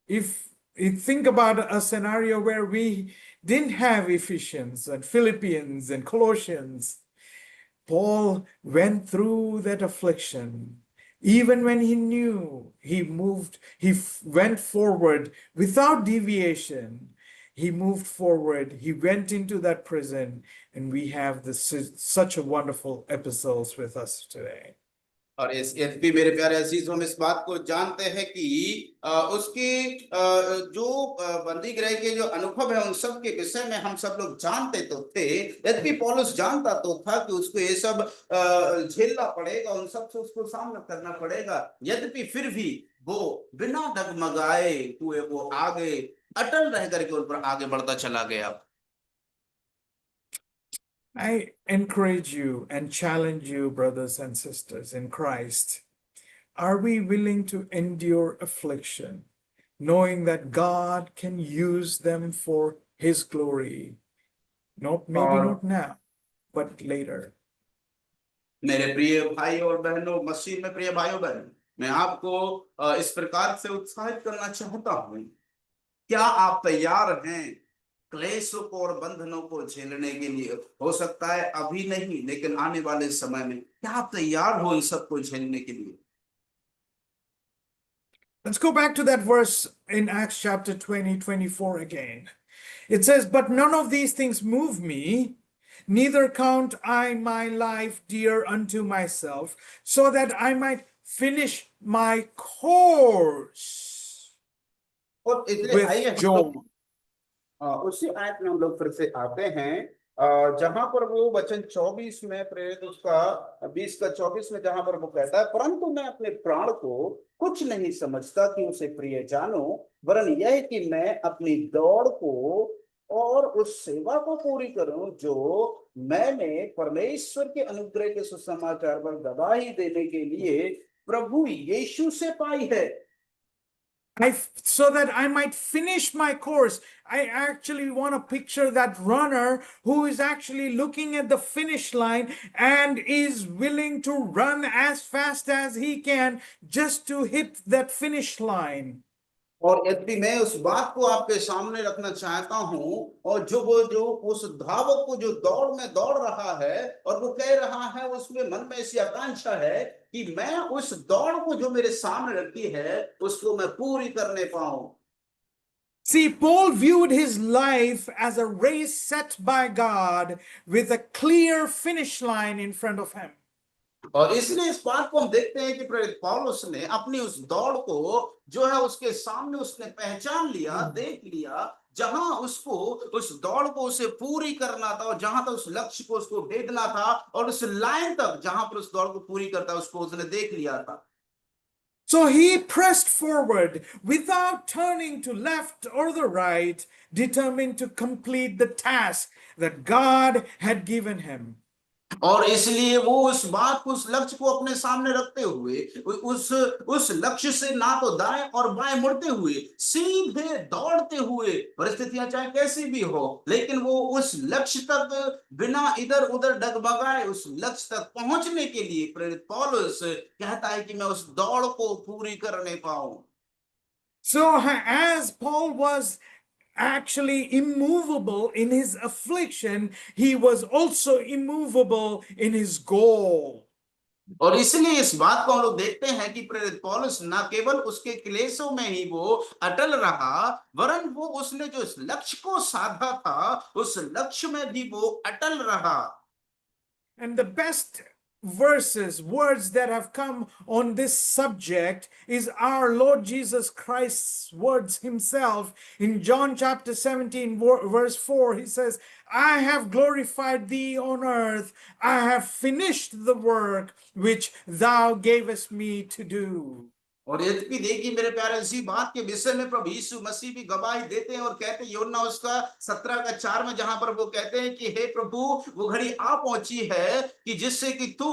if you think about a scenario where we didn't have Ephesians and Philippians and Colossians, Paul went through that affliction. Even when he knew, he went forward without deviation. He moved forward. He went into that prison, and we have such a wonderful epistles with us today. और इस यद्यपि मेरे प्यारे अजीज, हम इस बात को जानते हैं कि उसके जो बंदी गृह के जो अनुभव है उन सब के विषय में हम सब लोग जानते तो थे। यद्यपि पौलुस जानता तो था कि उसको ये सब झेलना पड़ेगा, उन सब से उसको सामना करना पड़ेगा। यद्यपि फिर भी वो बिना डगमगाए हुए वो आगे अटल रह करके उन पर आगे बढ़ता चला गया। I encourage you and challenge you, brothers and sisters in Christ. Are we willing to endure affliction, knowing that God can use them for His glory? Maybe not now, but later. मेरे प्रिय भाई और बहनों, मसीह में प्रिय भाइयों बहन, मैं आपको इस प्रकार से उत्साहित करना चाहता हूं, क्या आप तैयार हैं क्लेशों को और बंधनों को झेलने के लिए? हो सकता है अभी नहीं, लेकिन आने वाले समय में क्या आप तैयार हो इन सब को झेलने के लिए? Let's go back to that verse in Acts chapter 20:24 again. It says, but none of these things move me, neither count I my life dear unto myself, so that I might finish my course और इसलिए आइए with हम joy. लोग उसी आयत में हम लोग फिर से आते हैं, जहां पर वो वचन 24 में प्रेरित उसका 20 का 24 में जहां पर वो कहता है, परंतु मैं अपने प्राण को कुछ नहीं समझता कि उसे प्रिय जानूं, वरन यह कि मैं अपनी दौड़ को और उस सेवा को पूरी करूं जो मैंने परमेश्वर के अनुग्रह के सुसमाचार पर गवाही देने के लिए प्रभु यीशु से पाई है। So that I might finish my course. I actually want to picture that runner who is actually looking at the finish line and is willing to run as fast as he can just to hit that finish line. और यदि मैं उस बात को आपके सामने रखना चाहता हूं, और जो उस धावक को जो दौड़ में दौड़ रहा है और वो कह रहा है, उसमें मन में ऐसी आकांक्षा है कि मैं उस दौड़ को जो मेरे सामने रखी है उसको मैं पूरी करने पाऊं। See, Paul viewed his life as a race set by God with a clear finish line in front of him. और इसलिए इस बात को हम देखते हैं कि प्रेरित पौलुस ने अपनी उस दौड़ को जो है उसके सामने उसने पहचान लिया, देख लिया, जहां उसको उस दौड़ को उसे पूरी करना था और जहां तक उस लक्ष्य को उसको भेजना था और उस लाइन तक जहां पर उस दौड़ को पूरी करता उसको उसने देख लिया था। So he pressed forward without turning to left or the right, determined to complete the task that God had given him. और इसलिए वो उस बात को, उस लक्ष्य को अपने सामने रखते हुए उस लक्ष्य से ना तो दाएं और बाएं मुड़ते हुए सीधे दौड़ते हुए, परिस्थितियां चाहे कैसी भी हो, लेकिन वो उस लक्ष्य तक बिना इधर उधर डगमगाए उस लक्ष्य तक पहुंचने के लिए प्रेरित पौलुस कहता है कि मैं उस दौड़ को पूरी करने पाऊं। So as Paul was actually immovable in his affliction, he was also immovable in his goal. और इसलिए इस बात को हम लोग देखते हैं कि प्रेरित पौलुस न केवल उसके क्लेशों में ही वो अटल रहा, वरन वो उसने जो इस लक्ष्य को साधा था उस लक्ष्य में भी वो अटल रहा। And the best words that have come on this subject is our Lord Jesus Christ's words himself. In John chapter 17, verse 4, he says, I have glorified thee on earth. I have finished the work which thou gavest me to do. और यद्यपि देखिए मेरे प्यारे, इसी बात के विषय में प्रभु यीशु मसीह भी गवाही देते हैं और कहते हैं, यूहन्ना उसका 17 का 4 में, जहां पर वो कहते हैं कि हे प्रभु, वो घड़ी आ पहुंची है कि जिससे कि तू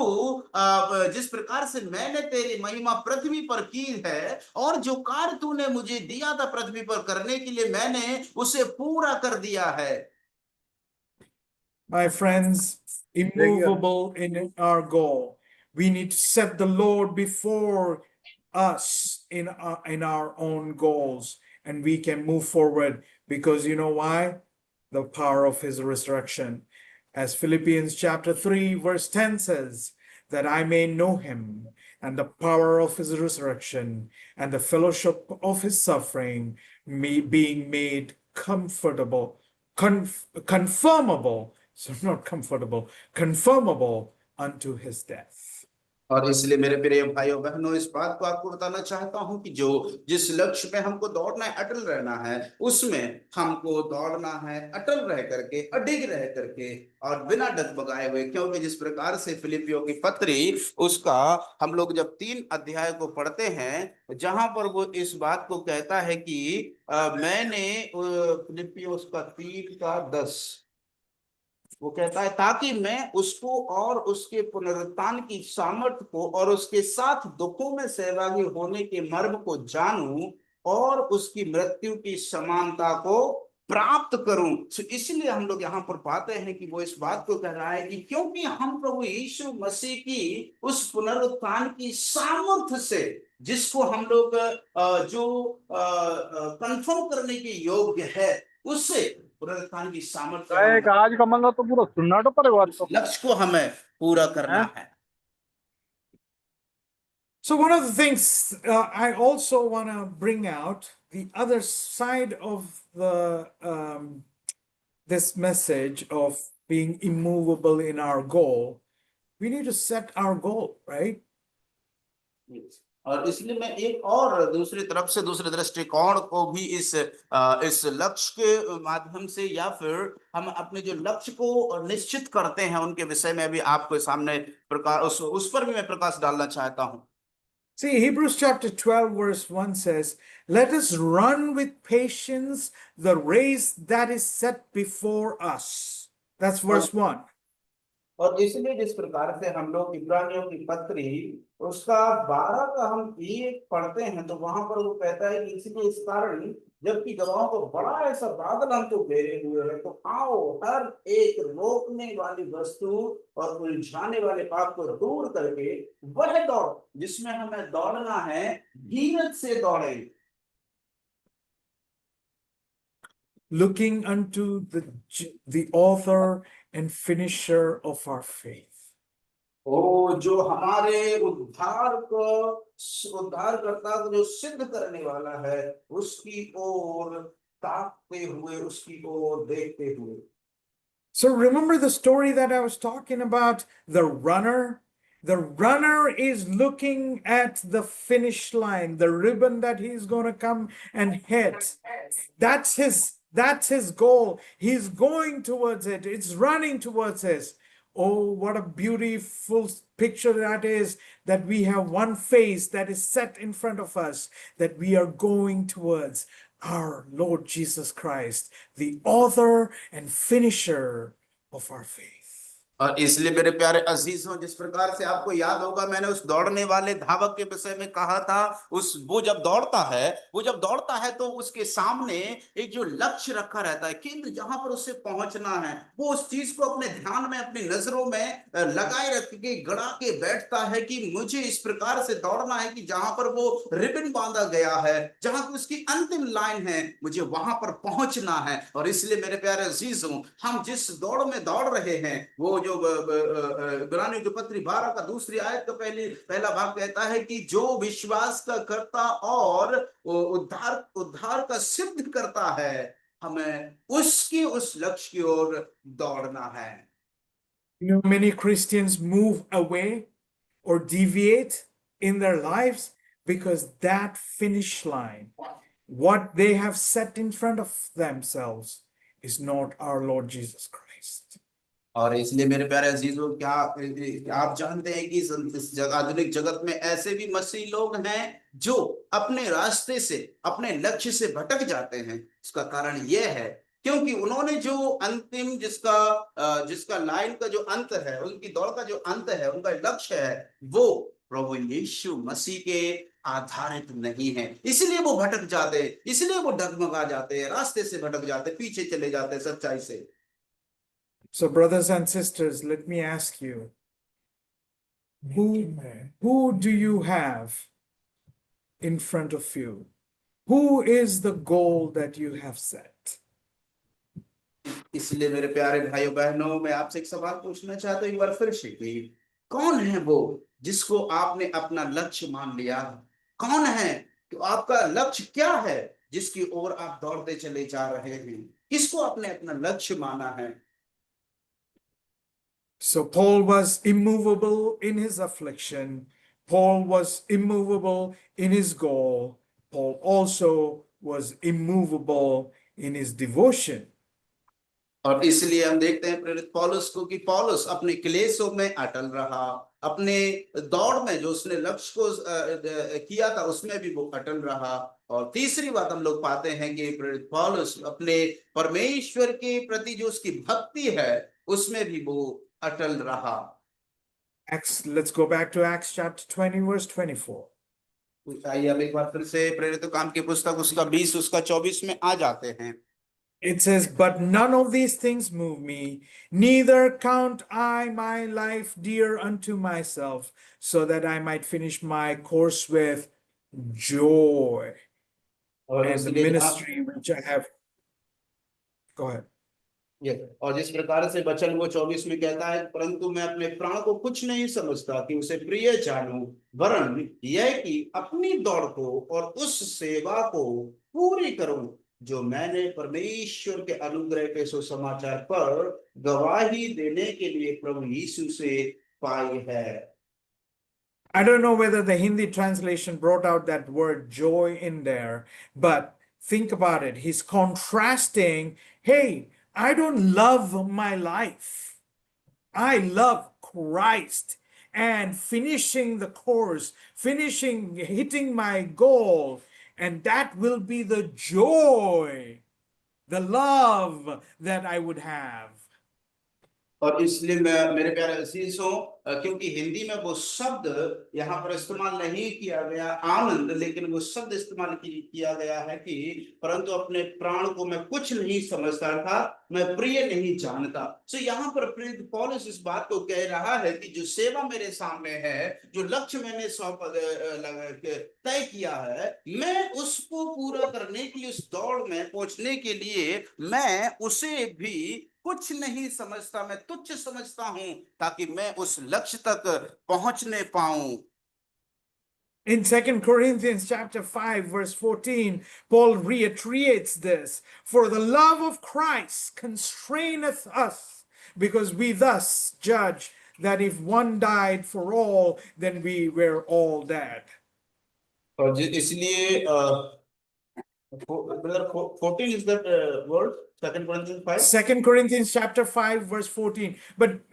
जिस प्रकार से मैंने तेरी महिमा पृथ्वी पर की है और जो कार्य तूने मुझे दिया था पृथ्वी पर करने के लिए, मैंने उसे पूरा कर दिया है। My friends, immovable in our goal. We need to set the Lord before us in our own goals, and we can move forward, because you know why? The power of his resurrection. As Philippians chapter 3 verse 10 says, that I may know him and the power of his resurrection and the fellowship of his suffering, being made comfortable, conformable, so not comfortable, conformable unto his death. और इसलिए मेरे प्रिय भाइयों बहनों, इस बात को आपको बताना चाहता हूं कि जो जिस लक्ष्य में हमको दौड़ना है, अटल रहना है, उसमें हमको दौड़ना है अटल रह करके, अडिग रह करके और बिना डगमगाए हुए, क्योंकि जिस प्रकार से फिलिपियों की पत्री उसका हम लोग जब 3 अध्याय को पढ़ते हैं, जहां पर वो इस बात को कहता है कि मैंने फिलिपियों उसका 3 का 10 वो कहता है, ताकि मैं उसको और उसके पुनरुत्थान की सामर्थ्य को और उसके साथ दुखों में सहभागी होने के मर्म को जानूं और उसकी मृत्यु की समानता को प्राप्त करूं। तो इसलिए हम लोग यहाँ पर पाते हैं कि वो इस बात को कह रहा है कि क्योंकि हम प्रभु यीशु मसीह की उस पुनरुत्थान की सामर्थ्य से, जिसको हम लोग जो कंफर्म करने के योग्य है, उससे पुनरुत्थान की सामर्थ्य आज का मंगा तो पूरा सुनना तो पड़ेगा, तो लक्ष्य को हमें पूरा करना है। So one of the things I also want to bring out, the other side of the this message of being immovable in our goal, we need to set our goal, right? और इसलिए मैं एक और दूसरी तरफ से दूसरे दृष्टिकोण को भी इस लक्ष्य के माध्यम से, या फिर हम अपने जो लक्ष्य को निश्चित करते हैं उनके विषय में भी आपके सामने प्रकाश, उस पर भी मैं प्रकाश डालना चाहता हूं। See, Hebrews chapter 12, verse 1 says, "Let us run with patience the race that is set before us." That's verse 1. और इसलिए जिस प्रकार से हम लोग इब्रानियों की पत्री उसका 12 का हम एक पढ़ते हैं, तो वहां पर वो कहता है कि इसलिए इस कारण जबकि गवाहों को बड़ा ऐसा बादल हम तो घेरे हुए है, तो आओ हर एक रोकने वाली वस्तु और उलझाने वाले पाप को दूर करके वह दौड़ जिसमें हमें दौड़ना है, धीरज से दौड़े। Looking unto the author and finisher of our faith. ओ जो हमारे उद्धारकर्ता को जो सिद्ध करने वाला है, उसकी ओर ताकते हुए, उसकी ओर देखते हुए। So remember the story that I was talking about, the runner? The runner is looking at the finish line, the ribbon that he's going to come and hit. That's his goal. He's going towards it. It's running towards it. Oh, what a beautiful picture that is, that we have one face that is set in front of us, that we are going towards our Lord Jesus Christ, the author and finisher of our faith. और इसलिए मेरे प्यारे अजीजों, जिस प्रकार से आपको याद होगा मैंने उस दौड़ने वाले धावक के विषय में कहा था, वो जब दौड़ता है तो उसके सामने एक जो लक्ष्य रखा रहता है, केंद्र जहां पर उसे पहुंचना है, वो उस चीज को अपने ध्यान में, अपनी नजरों में लगाए रख के गड़ा के बैठता है कि मुझे इस प्रकार से दौड़ना है कि जहां पर वो रिबन बांधा गया है, जहां पर उसकी अंतिम लाइन है, मुझे वहां पर पहुंचना है। और इसलिए मेरे प्यारे अजीजों, हम जिस दौड़ में दौड़ रहे हैं, वो जो इब्रानियों की पत्री 12 का दूसरी आयत का पहला भाग कहता है कि जो विश्वास का करता और उद्धार का सिद्ध करता है, हमें उसकी उस लक्ष्य की ओर दौड़ना है। You know, many Christians move away or deviate in their lives because that finish line, what they have set in front of themselves, is not our Lord Jesus Christ. और इसलिए मेरे प्यारे अजीजों, क्या आप जानते हैं कि इस आधुनिक जगत में ऐसे भी मसीह लोग हैं जो अपने रास्ते से, अपने लक्ष्य से भटक जाते हैं। इसका कारण यह है क्योंकि उन्होंने जो अंतिम जिसका लाइन का जो अंत है, उनकी दौड़ का जो अंत है, उनका लक्ष्य है, वो प्रभु यीशु मसीह के आधारित नहीं है। इसलिए वो भटक जाते हैं, इसलिए वो डगमगा जाते हैं, रास्ते से भटक जाते हैं, पीछे चले जाते हैं सच्चाई से। So, brothers and sisters, let me ask you, who do you have in front of you? Who is the goal that you have set? इसलिए मेरे प्यारे भाइयों बहनों, मैं आपसे एक सवाल पूछना चाहता हूं एक बार फिर से कि कौन है वो जिसको आपने अपना लक्ष्य मान लिया? कौन है? तो आपका लक्ष्य क्या है जिसकी ओर आप दौड़ते चले जा रहे हैं? किसको आपने अपना लक्ष्य माना है? So Paul was immovable in his affliction. Paul was immovable in his goal. Paul also was immovable in his devotion. और इसलिए हम देखते हैं प्रेरित पौलुस को कि पौलुस अपने क्लेशों में अटल रहा, अपने दौड़ में जो उसने लक्ष्य को किया था उसमें भी वो अटल रहा। और तीसरी बात हम लोग पाते हैं कि प्रेरित पौलुस अपने परमेश्वर के प्रति जो उसकी भक्ति है उसमें भी वो अटल रहा। Let's go back to Acts chapter 20, verse 24. आइए अब एक बार फिर से प्रेरितों काम की पुस्तक उसका 20 उसका 24 में आ जाते हैं। It says, "But none of these things move me, neither count I my life dear unto myself, so that I might finish my course with joy and the ministry which I have." Go ahead. और जिस प्रकार से वचन वो 24 में कहता है, परंतु मैं अपने प्राण को कुछ नहीं समझता कि उसे प्रिय जानूं, वरन यह कि अपनी दौड़ को और उस सेवा को पूरी करूं जो मैंने परमेश्वर के अनुग्रह के सुसमाचार पर गवाही देने के लिए प्रभु यीशु से पाई है। I don't know whether the Hindi translation brought out that word joy in there, but think about it. He's contrasting, hey, I don't love my life. I love Christ and finishing the course, hitting my goal, and that will be the joy, the love that I would have. और इसलिए मैं मेरे प्यारे अजीजों, क्योंकि हिंदी में वो शब्द यहाँ पर इस्तेमाल नहीं किया गया आनंद, लेकिन वो शब्द इस्तेमाल किया गया है कि परंतु अपने प्राण को मैं कुछ नहीं समझता था, मैं प्रिय नहीं जानता। सो यहाँ पर प्रेरित पौलुस इस बात को कह रहा है कि जो सेवा मेरे सामने है, जो लक्ष्य मैंने तय किया है, मैं उसको पूरा करने के लिए, उस दौड़ में पहुंचने के लिए मैं उसे भी कुछ नहीं समझता, मैं तुच्छ समझता हूं, ताकि मैं उस लक्ष्य तक पहुंचने पाऊं। In 2 Corinthians chapter 5 verse 14, Paul reiterates this. For the love of Christ constraineth us, because we thus judge that if one died for all, then we were all dead. और इसलिए brother 14 is that word, 2 Corinthians 5. 2 Corinthians chapter 5 verse 14. But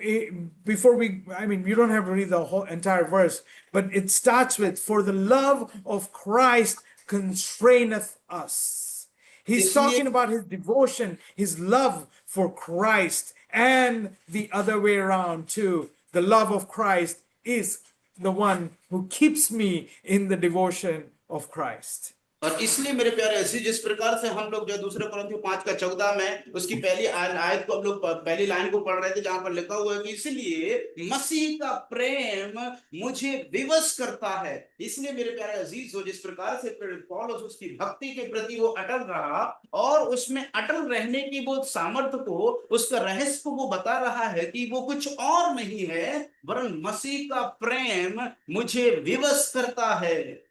before you don't have to read the whole entire verse, but it starts with, for the love of Christ constraineth us. He's talking about his devotion, his love for Christ, and the other way around too. The love of Christ is the one who keeps me in the devotion of Christ. और इसलिए मेरे प्यारे अजीज, जिस प्रकार से हम लोग जो दूसरे कुरिन्थियों 5:14 में उसकी पहली आयत को हम लोग पहली लाइन को पढ़ रहे थे, जहां पर लिखा हुआ है कि इसलिए मसीह का प्रेम मुझे विवश करता है। इसलिए मेरे प्यारे अजीज, जो जिस प्रकार से पौलुस उसकी भक्ति के प्रति वो अटल रहा और उसमें अटल रहने की वो सामर्थ्य को, उसका रहस्य को वो बता रहा है कि वो कुछ और नहीं है वरन मसीह का प्रेम मुझे विवश करता है।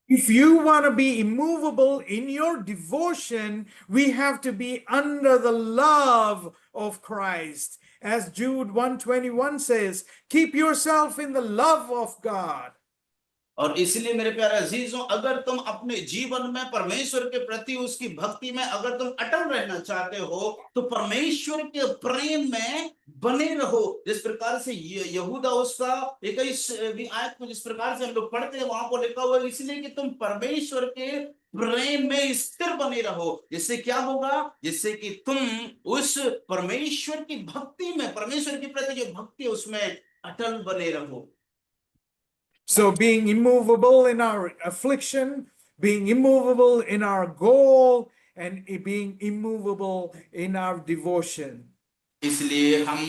If you want to be immovable in your devotion, we have to be under the love of Christ. As Jude 1:21 says, keep yourself in the love of God. और इसलिए मेरे प्यारे अजीजों, अगर तुम अपने जीवन में परमेश्वर के प्रति उसकी भक्ति में अगर तुम अटल रहना चाहते हो, तो परमेश्वर के प्रेम में बने रहो। जिस प्रकार से यहूदा उसका 21वीं आयत को जिस प्रकार से हम लोग पढ़ते हैं, वहां पर लिखा हुआ है, इसलिए कि तुम परमेश्वर के प्रेम में स्थिर बने रहो। जिससे क्या होगा? जिससे कि तुम उस परमेश्वर की भक्ति में, परमेश्वर के प्रति जो भक्ति है उसमें अटल बने रहो। So being immovable in our affliction, being immovable in our goal, and being immovable in our devotion. इसलिए हम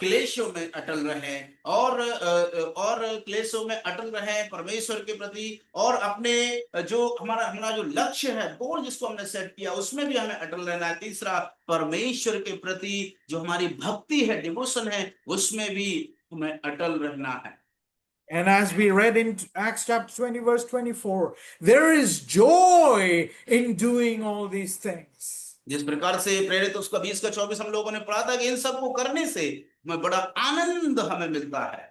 क्लेशों में अटल रहें और क्लेशों में अटल रहें परमेश्वर के प्रति, और अपने जो हमारा जो लक्ष्य है, गोल जिसको हमने सेट किया, उसमें भी हमें अटल रहना है। तीसरा, परमेश्वर के प्रति जो हमारी भक्ति है, डिवोशन है, उसमें भी हमें अटल रहना है। And as we read in Acts chapter 20 verse 24, there is joy in doing all these things. जिस प्रकार से प्रेरित उसका 20:24 हम लोगों ने पढ़ा था कि इन सब को करने से हमें बड़ा आनंद हमें मिलता है।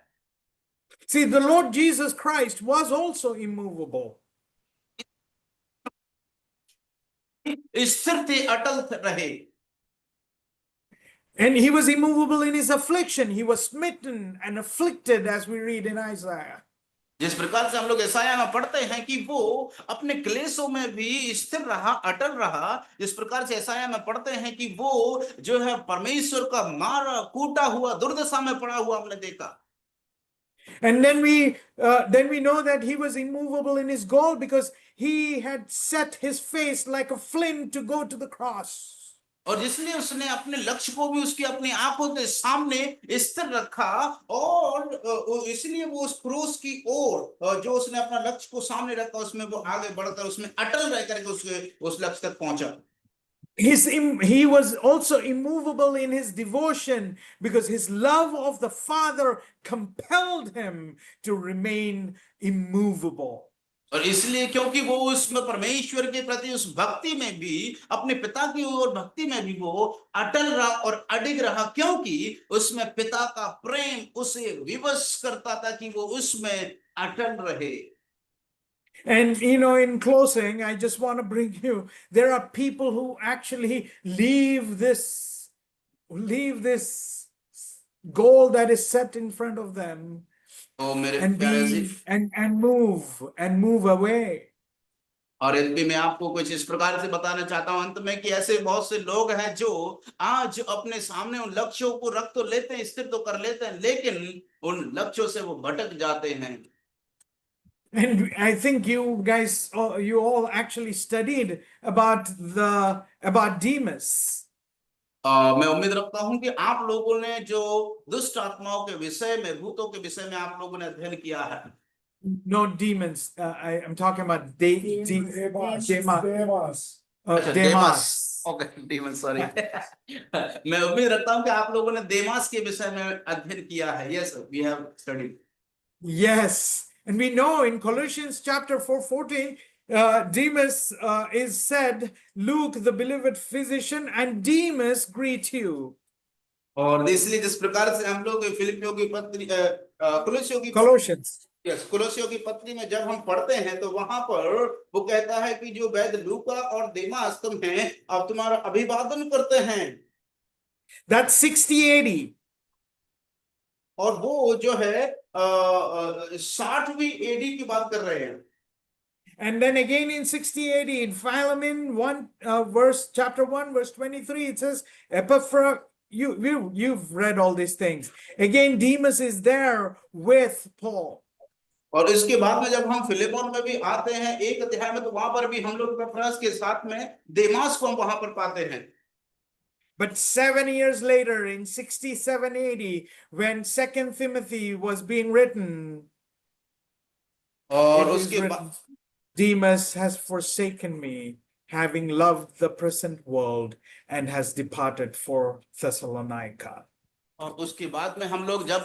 See, the Lord Jesus Christ was also immovable. स्थिर थे, अटल रहे। And he was immovable in his affliction. He was smitten and afflicted, as we read in Isaiah. जिस प्रकार से हम लोग यशायाह में पढ़ते हैं कि वो अपने क्लेशों में भी स्थिर रहा, अटल रहा। जिस प्रकार से यशायाह में पढ़ते हैं कि वो जो है परमेश्वर का मारा कूटा हुआ, दुर्दशा में पड़ा हुआ हमने देखा। And then we know that he was immovable in his goal because he had set his face like a flint to go to the cross. और जिसने उसने अपने लक्ष्य को भी उसकी अपनी आंखों के सामने स्थिर रखा, और इसलिए वो उस क्रूस की ओर जो उसने अपना लक्ष्य को सामने रखा, उसमें वो आगे बढ़कर उसमें अटल रह करके उस लक्ष्य तक पहुंचा। He was also immovable in his devotion because his love of the Father compelled him to remain immovable. और इसलिए क्योंकि वो उसमें परमेश्वर के प्रति उस भक्ति में भी, अपने पिता की ओर भक्ति में भी वो अटल रहा और अडिग रहा, क्योंकि उसमें पिता का प्रेम उसे विवश करता था कि वो उसमें अटल रहे। And in closing, I just want to bring you, there are people who actually leave this goal that is set in front of them तो मेरे and प्यारे be Aziz, and move away. और यदि मैं आपको कुछ इस प्रकार से बताना चाहता हूं अंत में कि ऐसे बहुत से लोग हैं जो आज अपने सामने उन लक्ष्यों को रख तो लेते हैं, स्थिर तो कर लेते हैं, लेकिन उन लक्ष्यों से वो भटक जाते हैं। And I think you guys, you all actually studied about Demas. मैं उम्मीद रखता हूं कि आप लोगों ने जो दुष्ट आत्माओं के विषय में, भूतों के विषय में आप लोगों ने अध्ययन किया है। No, demons. I'm talking about Demas. Demas. अच्छा, Demas. देमास, ओके, डीमन, सॉरी। मैं उम्मीद रखता हूं कि आप लोगों ने देमास के विषय में अध्ययन किया है। Yes, we have studied. Yes. And we know in Colossians chapter 4:14, Demas is said, Luke, the beloved physician, and Demas greet you. और इसलिए जिस प्रकार से हम लोग फिलिपियों की पत्री, कुलोसियों की, Colossians. यस, कुलोसियों की पत्री में जब हम पढ़ते हैं तो वहां पर वो कहता है कि जो वैद्य लूका और देमास तुम्हें अब तुम्हारा अभिवादन करते हैं। That's 60 AD. और वो जो है 60वीं एडी की बात कर रहे हैं। And then again in 60 AD, in Philemon 1, chapter 1, verse 23, it says, Epaphras, you've read all these things. Again, Demas is there with Paul. और इसके बाद में जब हम फिलिपॉन में भी आते हैं 1 अध्याय में, तो वहां पर भी हम लोग एपफ्रास के साथ में देमास को हम वहां पर पाते हैं। But 7 years later, in 67 AD, when 2 Timothy was being written, और it is उसके written, बाद Demas has forsaken me, having loved the present world, and has departed for Thessalonica. और उसके बाद में हम लोग जब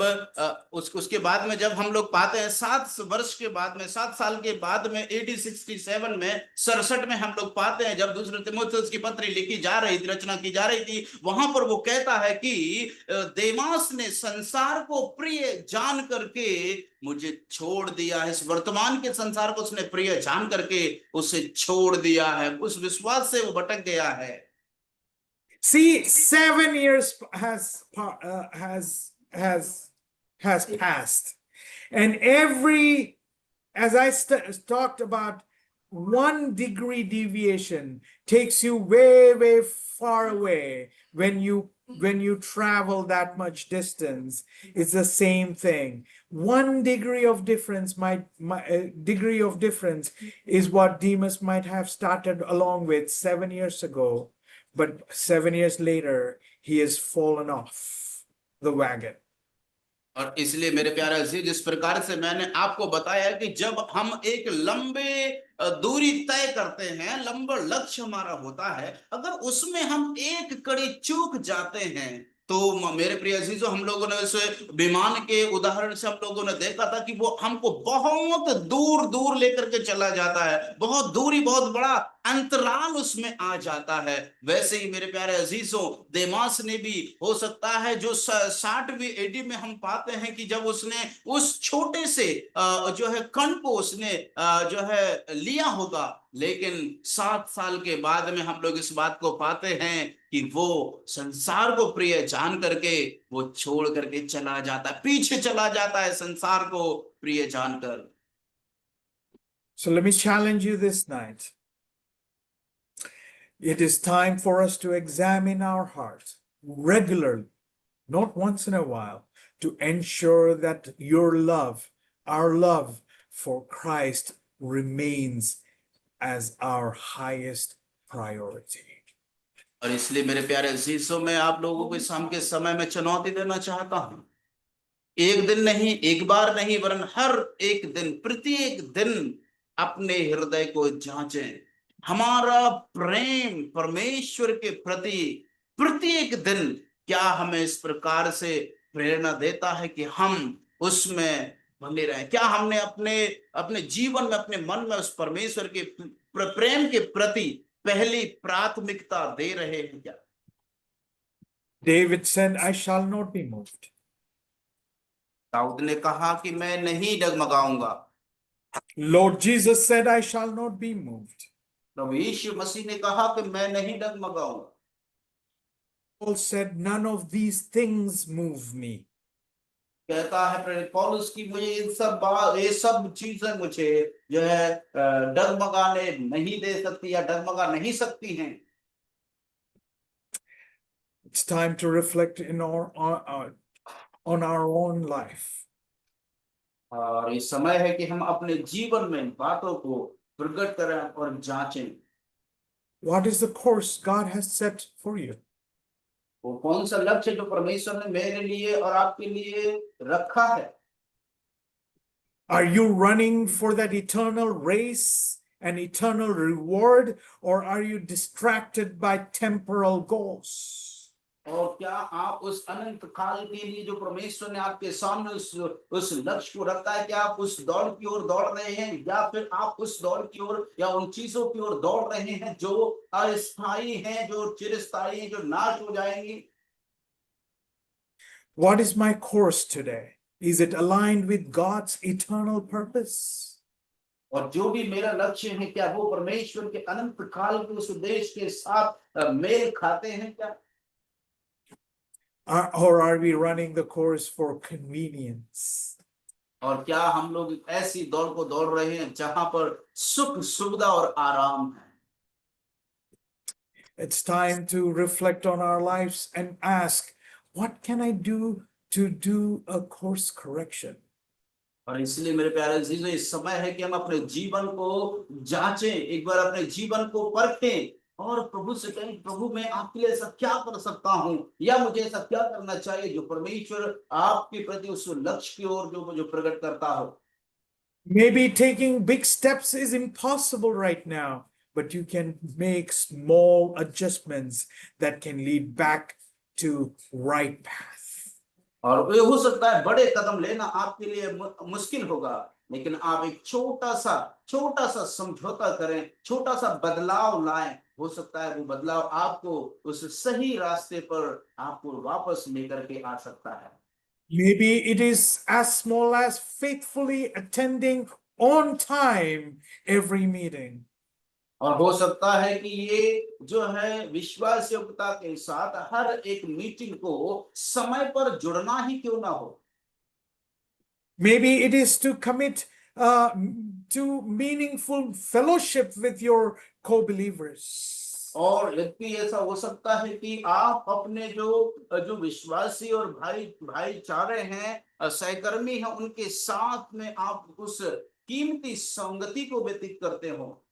उसके बाद में जब हम लोग पाते हैं 7 वर्ष के बाद में, 7 साल के बाद में, 67 में, 67 में हम लोग पाते हैं जब दूसरे तीमुथियुस की पत्री लिखी जा रही थी, रचना की जा रही थी, वहां पर वो कहता है कि देमास ने संसार को प्रिय जान करके मुझे छोड़ दिया है। इस वर्तमान के संसार को उसने प्रिय जान करके उसे छोड़ दिया है, उस विश्वास से वो भटक गया है। See, 7 years has passed, and as I talked about, 1 degree deviation takes you way far away. When you travel that much distance, it's the same thing. 1 degree of difference degree of difference is what Demas might have started along with 7 years ago. But 7 years later, he has fallen off the wagon. और इसलिए मेरे प्यारे अजीज, जिस प्रकार से मैंने आपको बताया कि जब हम एक लंबे दूरी तय करते हैं, लंबा लक्ष्य हमारा होता है, अगर उसमें हम एक कड़ी चूक जाते हैं, तो मेरे प्रिय अजीजों, हम लोगों ने उस विमान के उदाहरण से हम लोगों ने देखा था कि वो हमको बहुत दूर दूर लेकर के चला जाता है, बहुत दूरी, बहुत बड़ा अंतराल उसमें आ जाता है। वैसे ही मेरे प्यारे अजीजों, देमास ने भी हो सकता है जो 60वीं एडी में हम पाते हैं कि जब उसने उस छोटे से जो है कण को उसने जो है लिया होगा, लेकिन 7 साल के बाद में हम लोग इस बात को पाते हैं कि वो संसार को प्रिय जान करके वो छोड़ करके चला जाता है, पीछे चला जाता है संसार को प्रिय जानकर। So let me challenge you this night. It is time for us to examine our hearts regularly, not once in a while, to ensure that our love for Christ remains as our highest priority. और इसलिए मेरे प्यारे अजीजों, मैं आप लोगों को शाम के समय में चुनौती देना चाहता हूं, एक दिन नहीं, एक बार नहीं, वरन हर एक दिन, प्रत्येक दिन अपने हृदय को जांचें। हमारा प्रेम परमेश्वर के प्रति प्रत्येक दिन क्या हमें इस प्रकार से प्रेरणा देता है कि हम उसमें बने रहें? क्या हमने अपने जीवन में, अपने मन में उस परमेश्वर के प्रेम के प्रति पहली प्राथमिकता दे रहे हैं क्या? David said, I shall not be moved. Dawood ने कहा कि मैं नहीं डगमगाऊंगा। Lord Jesus said, I shall not be moved. प्रभु यीशु मसीह ने कहा कि मैं नहीं डगमगाऊंगा। Paul said, none of these things move me. कहता है प्रेरित पौलुस की मुझे ये सब चीजें मुझे जो है डगमगाने नहीं दे सकती या डगमगा नहीं सकती हैं। It's time to reflect on our own life. और ये समय है कि हम अपने जीवन में बातों को प्रकट करें और जांचें। What is the course God has set for you? वो कौन सा लक्ष्य जो परमेश्वर ने मेरे लिए और आपके लिए रखा है? Are you running for that eternal race and eternal reward, or are you distracted by temporal goals? और क्या आप उस अनंत काल के लिए जो परमेश्वर ने आपके सामने उस लक्ष्य को रखा है, क्या आप उस दौड़ की ओर दौड़ रहे हैं, या फिर आप उस दौड़ की ओर या उन चीजों की ओर दौड़ रहे हैं जो अस्थायी हैं, जो चिरस्थायी हैं, जो नाश हो जाएंगी? What is my course today? Is it aligned with God's eternal purpose? और जो भी मेरा लक्ष्य है, क्या वो परमेश्वर के अनंत काल के उस उद्देश्य के साथ मेल खाते हैं क्या? Or are we running the course for convenience? और क्या हम लोग ऐसी दौड़ को दौड़ रहे हैं जहां पर सुख सुविधा और आराम है? It's time to reflect on our lives and ask, what can I do to do a course correction? और इसलिए मेरे प्यारे अजीजों, इस समय है कि हम अपने जीवन को जांचें, एक बार अपने जीवन को परखें और प्रभु से कहें, प्रभु मैं आपके लिए ऐसा क्या कर सकता हूं, या मुझे ऐसा क्या करना चाहिए जो परमेश्वर आपके प्रति उस लक्ष्य की ओर जो प्रकट करता हो। Maybe taking big steps is impossible right now, but you can make small adjustments that can lead back to right path. और ये हो सकता है बड़े कदम लेना आपके लिए मुश्किल होगा, लेकिन आप एक छोटा सा समझौता करें, छोटा सा बदलाव लाएं। हो सकता है वो बदलाव आपको उस सही रास्ते पर आपको वापस लेकर के आ सकता है। Maybe it is as small as faithfully attending on time every meeting. और हो सकता है कि ये जो है विश्वास योग्यता के साथ हर एक मीटिंग को समय पर जुड़ना ही क्यों ना हो। Maybe it is to commit to meaningful fellowship with your co-believers. और यदि ऐसा हो सकता है कि आप अपने जो विश्वासी और भाईचारे हैं, सहकर्मी हैं, उनके साथ में आप उस कीमती संगति को व्यतीत करते हो।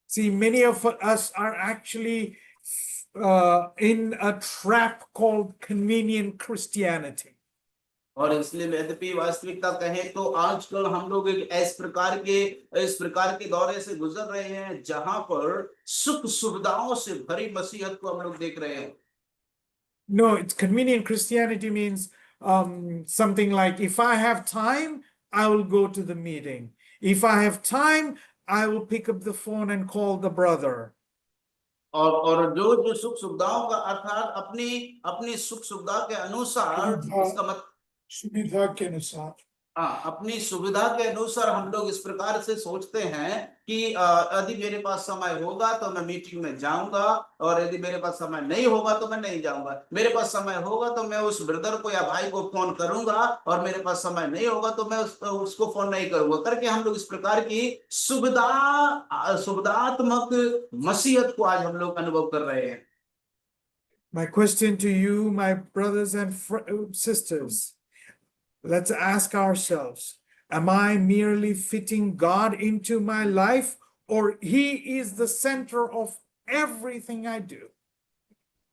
See, many of us are actually in a trap called convenient Christianity. और इसलिए यद्यपि वास्तविकता कहें तो आजकल हम लोग एक इस प्रकार के दौरे से गुजर रहे हैं जहां पर सुख सुविधाओं से भरी मसीहत को हम लोग देख रहे हैं। No, it's convenient Christianity means something like, if I have time, I will go to the meeting. If I have time, I will pick up the phone and call the brother. और जो सुख सुविधाओं का अर्थात अपनी सुख सुविधा के अनुसार, इसका मतलब सुविधा के अनुसार, हाँ, अपनी सुविधा के अनुसार हम लोग इस प्रकार से सोचते हैं कि यदि मेरे पास समय होगा तो मैं मीटिंग में जाऊंगा, और यदि मेरे पास समय नहीं होगा तो मैं नहीं जाऊंगा। मेरे पास समय होगा तो मैं उस ब्रदर को या भाई को फोन करूंगा, और मेरे पास समय नहीं होगा तो मैं उसको फोन नहीं करूंगा, करके हम लोग इस प्रकार की सुविधात्मक मसीहत को आज हम लोग अनुभव कर रहे हैं। My question to you, my brothers and sisters, let's ask ourselves, am I merely fitting God into my life, or He is the center of everything I do?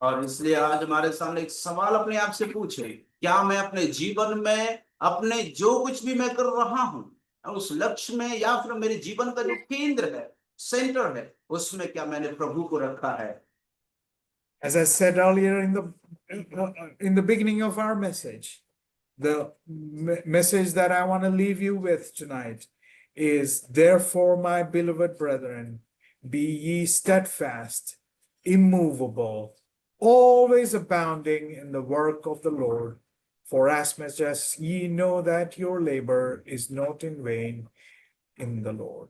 और इसलिए आज हमारे सामने एक सवाल अपने आप से पूछे, क्या मैं अपने जीवन में अपने जो कुछ भी मैं कर रहा हूं उस लक्ष्य में, या फिर मेरे जीवन का जो केंद्र है, सेंटर है, उसमें क्या मैंने प्रभु को रखा है? As I said earlier in the beginning of our message, the message that I want to leave you with tonight is, therefore, my beloved brethren, be ye steadfast, immovable, always abounding in the work of the Lord, For as much as ye know that your labor is not in vain in the Lord.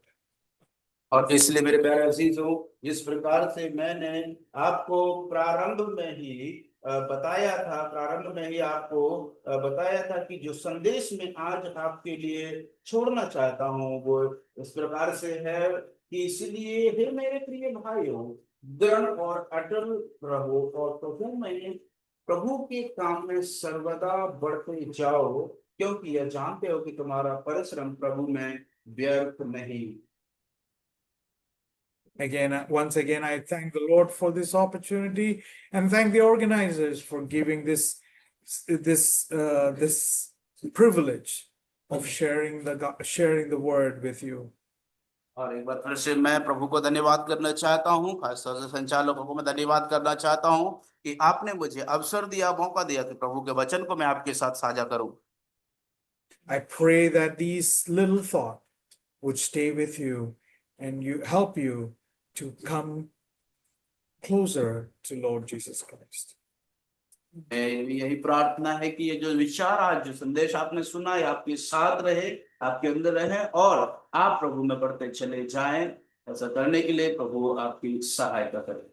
और इसलिए मेरे प्यारे अजीजों, जिस प्रकार से मैंने आपको प्रारंभ में ही आपको बताया था कि जो संदेश में आज आपके लिए छोड़ना चाहता हूं वो इस प्रकार से है कि इसलिए हे मेरे प्रिय भाइयों, दृढ़ और अटल रहो और प्रभु के काम में सर्वदा बढ़ते जाओ, क्योंकि यह जानते हो कि तुम्हारा परिश्रम प्रभु में व्यर्थ नहीं। Once again, I thank the Lord for this opportunity and thank the organizers for giving this privilege of sharing the word with you. और एक बार फिर से मैं प्रभु को धन्यवाद करना चाहता हूँ, खासतौर से संचालकों को मैं धन्यवाद करना चाहता हूँ कि आपने मुझे अवसर दिया, मौका दिया कि प्रभु के वचन को मैं आपके साथ साझा करूं। I pray that these little thoughts would stay with you and help you to come closer to Lord Jesus Christ. यही प्रार्थना है कि ये जो विचार, आज जो संदेश आपने सुना है, आपके साथ रहे, आपके अंदर रहे और आप प्रभु में बढ़ते चले जाएं। ऐसा करने के लिए प्रभु आपकी सहायता करे।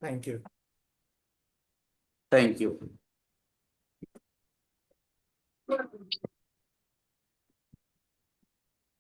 Thank you. Thank you.